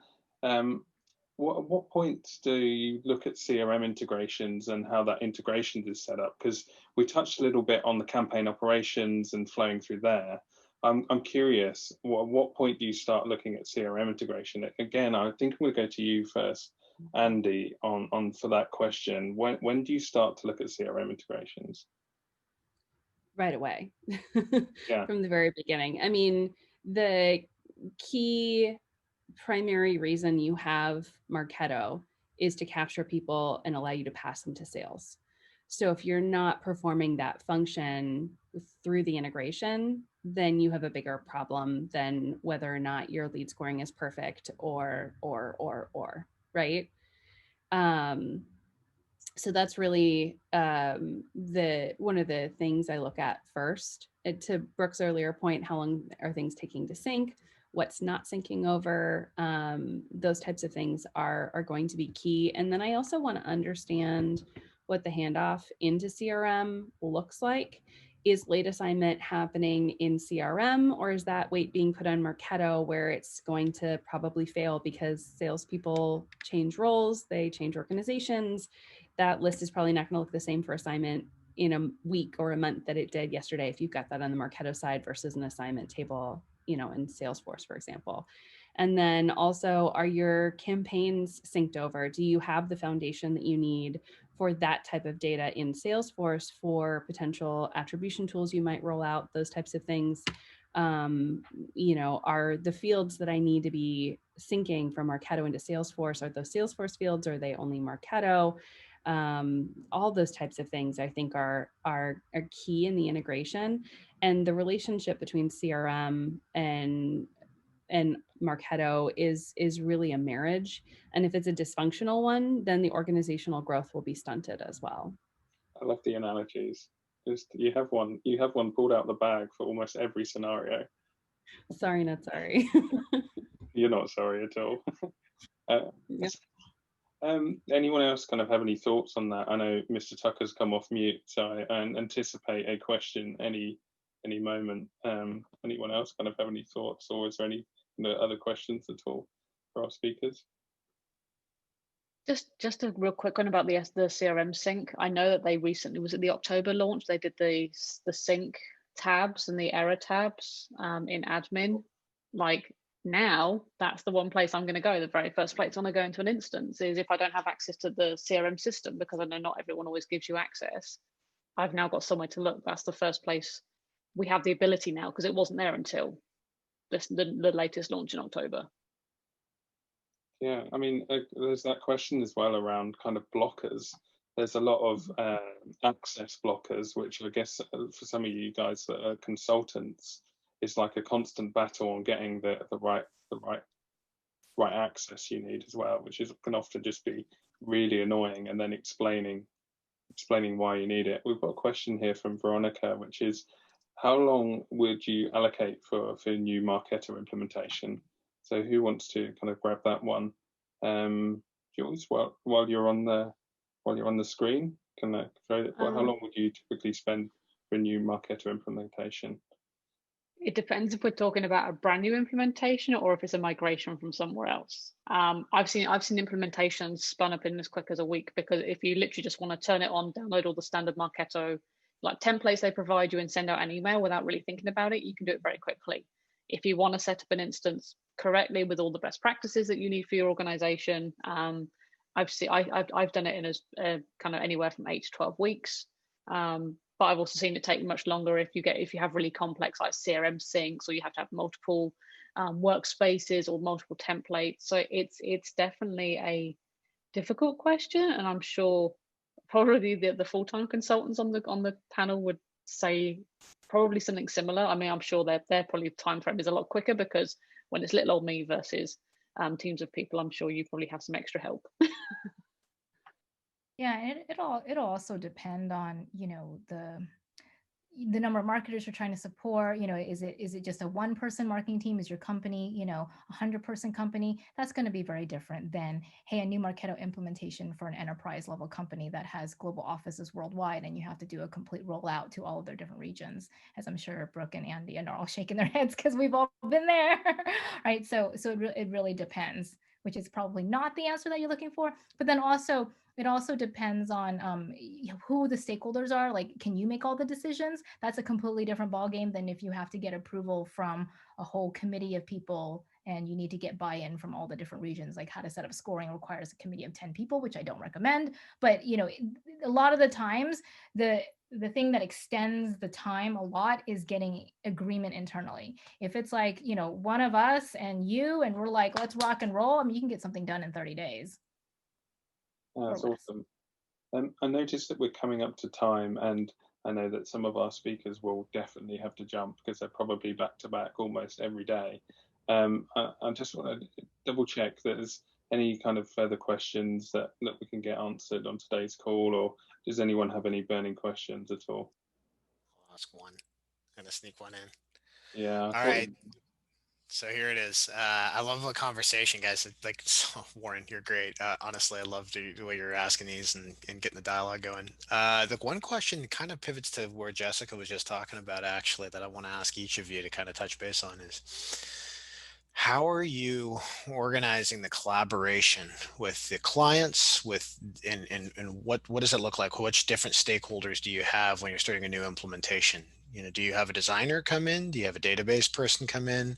What point do you look at CRM integrations and how that integration is set up? Because we touched a little bit on the campaign operations and flowing through there. I'm curious, what point do you start looking at CRM integration? Again, I think I'm going to go to you first, Andy, on for that question. When do you start to look at CRM integrations? Right away. Yeah. From the very beginning. I mean, the key primary reason you have Marquetto is to capture people and allow you to pass them to sales. So if you're not performing that function through the integration, then you have a bigger problem than whether or not your lead scoring is perfect or right? So that's really one of the things I look at first. To Brooke's earlier point, how long are things taking to sync? What's not syncing over? Those types of things are going to be key. And then I also want to understand what the handoff into CRM looks like. Is late assignment happening in CRM, or is that weight being put on Marquetto, where it's going to probably fail because salespeople change roles, they change organizations? That list is probably not going to look the same for assignment in a week or a month that it did yesterday if you've got that on the Marquetto side versus an assignment table, in Salesforce, for example. And then also, are your campaigns synced over? Do you have the foundation that you need for that type of data in Salesforce for potential attribution tools you might roll out, those types of things? Are the fields that I need to be syncing from Marquetto into Salesforce, are those Salesforce fields? Are they only Marquetto? All those types of things I think are key in the integration, and the relationship between CRM and Marquetto is really a marriage. And if it's a dysfunctional one, then the organizational growth will be stunted as well. I love the analogies. Just you have one pulled out the bag for almost every scenario. Sorry, not sorry. You're not sorry at all. Yeah. Anyone else kind of have any thoughts on that? I know Mr. Tucker's come off mute, so I anticipate a question any moment. Anyone else kind of have any thoughts, or is there any other questions at all for our speakers? Just a real quick one about the CRM sync. I know that they recently, was it the October launch, they did the sync tabs and the error tabs in admin. Like now, that's the one place I'm going to go. The very first place I'm going to go into an instance is if I don't have access to the CRM system, because I know not everyone always gives you access. I've now got somewhere to look. That's the first place we have the ability now, because it wasn't there until the latest launch in October. Yeah, I mean, there's that question as well around kind of blockers. There's a lot of access blockers, which I guess for some of you guys that are consultants, it's like a constant battle on getting the right access you need as well, which can often just be really annoying, and then explaining why you need it. We've got a question here from Veronica, which is, how long would you allocate for new Marquetto implementation? So who wants to kind of grab that one? Jules, while you're on the screen, can I throw it? How long would you typically spend for a new Marquetto implementation? It depends if we're talking about a brand new implementation or if it's a migration from somewhere else. I've seen implementations spun up in as quick as a week, because if you literally just want to turn it on, download all the standard Marquetto like templates they provide you and send out an email without really thinking about it, you can do it very quickly. If you want to set up an instance correctly with all the best practices that you need for your organization, I've done it in as kind of anywhere from 8 to 12 weeks. But I've also seen it take much longer if you have really complex like CRM syncs, or you have to have multiple workspaces or multiple templates. So it's definitely a difficult question, and I'm sure probably the full-time consultants on the panel would say probably something similar. I mean, I'm sure their probably time frame is a lot quicker, because when it's little old me versus teams of people, I'm sure you probably have some extra help. Yeah, it'll also depend on, the number of marketers you're trying to support. Is it just a one person marketing team? Is your company, 100-person company? That's going to be very different than, hey, a new Marketo implementation for an enterprise level company that has global offices worldwide, and you have to do a complete rollout to all of their different regions, as I'm sure Brooke and Andy are all shaking their heads because we've all been there, right? So it really depends, which is probably not the answer that you're looking for. But then also, it also depends on who the stakeholders are. Like, can you make all the decisions? That's a completely different ballgame than if you have to get approval from a whole committee of people and you need to get buy-in from all the different regions. Like, how to set up scoring requires a committee of 10 people, which I don't recommend. But a lot of the times, the thing that extends the time a lot is getting agreement internally. If it's like, one of us and you, and we're like, let's rock and roll, I mean, you can get something done in 30 days. That's awesome. I noticed that we're coming up to time, and I know that some of our speakers will definitely have to jump because they're probably back to back almost every day. I just want to double check that there's any kind of further questions that we can get answered on today's call, or does anyone have any burning questions at all? I'll ask one. I'm gonna sneak one in. Yeah. All right. So here it is. I love the conversation, guys. So, Warren, you're great. Honestly, I love the way you're asking these and getting the dialogue going. The one question kind of pivots to where Jessica was just talking about, actually, that I want to ask each of you to kind of touch base on is, how are you organizing the collaboration with the clients, and what does it look like? Which different stakeholders do you have when you're starting a new implementation? Do you have a designer come in? Do you have a database person come in?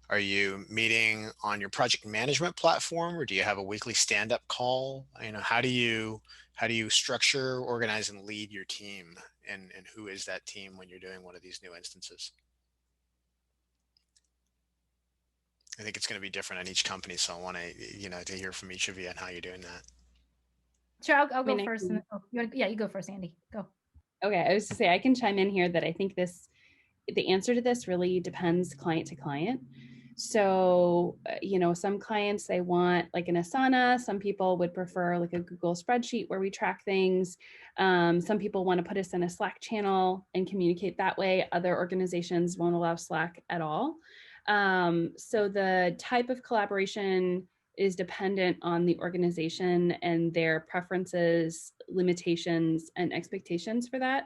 Are you meeting on your project management platform, or do you have a weekly stand-up call? How do you structure, organize, and lead your team? And who is that team when you're doing one of these new instances? I think it's going to be different on each company, so I want to hear from each of you on how you're doing that. Sure, I'll go first. You go first, Andy. Go. Okay, I was to say I can chime in here that I think the answer to this really depends client to client. So, some clients, they want like an Asana. Some people would prefer like a Google spreadsheet where we track things. Some people want to put us in a Slack channel and communicate that way. Other organizations won't allow Slack at all. So the type of collaboration is dependent on the organization and their preferences, limitations, and expectations for that.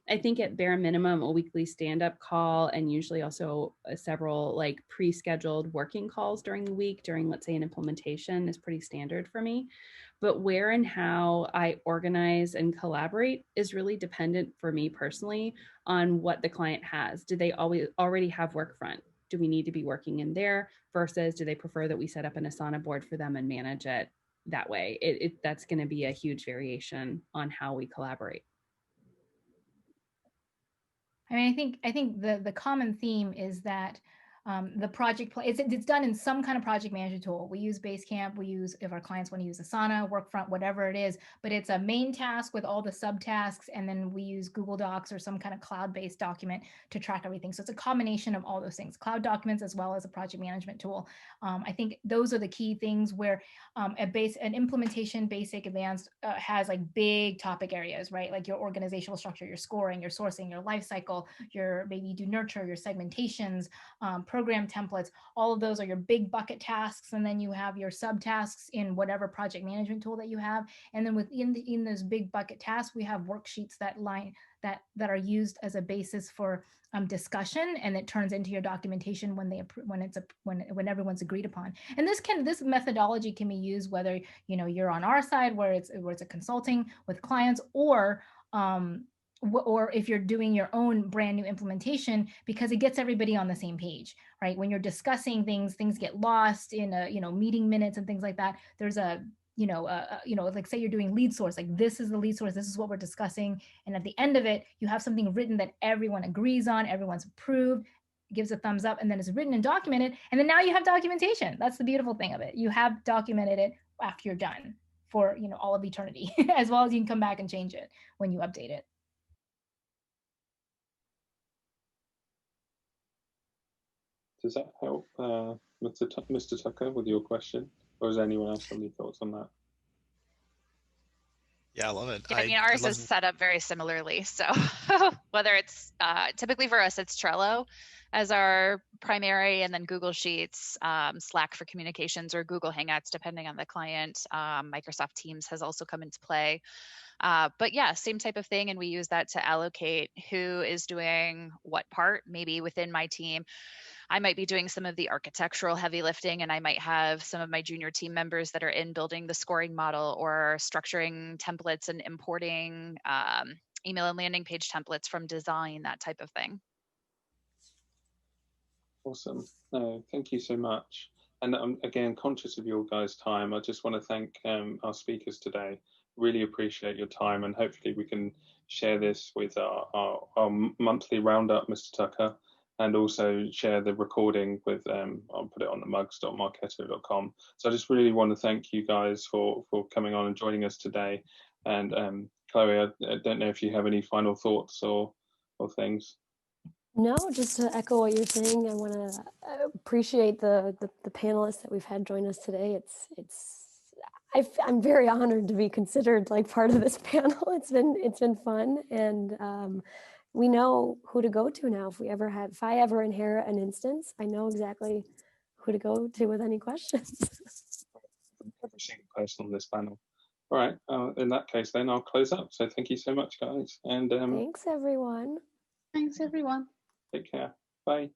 I think at bare minimum, a weekly stand-up call, and usually also several like pre-scheduled working calls during the week during, let's say, an implementation is pretty standard for me. But where and how I organize and collaborate is really dependent for me personally on what the client has. Do they already have Workfront? Do we need to be working in there versus do they prefer that we set up an Asana board for them and manage it that way? That's going to be a huge variation on how we collaborate. I mean, I think the common theme is that the project it's done in some kind of project management tool. We use Basecamp. We use, if our clients want to use Asana, Workfront, whatever it is. But it's a main task with all the subtasks, and then we use Google Docs or some kind of cloud-based document to track everything. So it's a combination of all those things: cloud documents as well as a project management tool. I think those are the key things where an implementation, basic, advanced has like big topic areas, right? Like your organizational structure, your scoring, your sourcing, your life cycle, your maybe you do nurture, your segmentations, program templates. All of those are your big bucket tasks, and then you have your subtasks in whatever project management tool that you have. And then in those big bucket tasks, we have worksheets that are used as a basis for discussion, and it turns into your documentation when everyone's agreed upon. And this methodology can be used whether you're on our side where it's a consulting with clients, or if you're doing your own brand new implementation, because it gets everybody on the same page, right? When you're discussing things get lost in meeting minutes and things like that. There's like say you're doing lead source, like this is the lead source, this is what we're discussing. And at the end of it, you have something written that everyone agrees on, everyone's approved, gives a thumbs up, and then it's written and documented. And then now you have documentation. That's the beautiful thing of it. You have documented it after you're done for, all of eternity, as well as you can come back and change it when you update it. Does that help, Mr. Tucker, with your question? Or does anyone else have any thoughts on that? Yeah, I love it. Yeah, I mean, ours is set up very similarly. So whether it's typically for us, it's Trello as our primary, and then Google Sheets, Slack for communications, or Google Hangouts, depending on the client. Microsoft Teams has also come into play. But yeah, same type of thing. And we use that to allocate who is doing what part. Maybe within my team, I might be doing some of the architectural heavy lifting, and I might have some of my junior team members that are in building the scoring model or structuring templates and importing email and landing page templates from design, that type of thing. Awesome. No, thank you so much. And I'm again conscious of your guys' time. I just want to thank our speakers today. Really appreciate your time, and hopefully we can share this with our monthly roundup, Mr. Tucker, and also share the recording with I'll put it on the mugs.marquetto.com. So I just really want to thank you guys for coming on and joining us today. And Chloe, I don't know if you have any final thoughts or things. No, just to echo what you're saying, I want to appreciate the panelists that we've had join us today. I'm very honored to be considered like part of this panel. It's been fun, and we know who to go to now. If I ever inherit an instance, I know exactly who to go to with any questions. Every single person on this panel. All right. In that case, then I'll close up. So thank you so much, guys. And thanks, everyone. Thanks, everyone. Take care. Bye.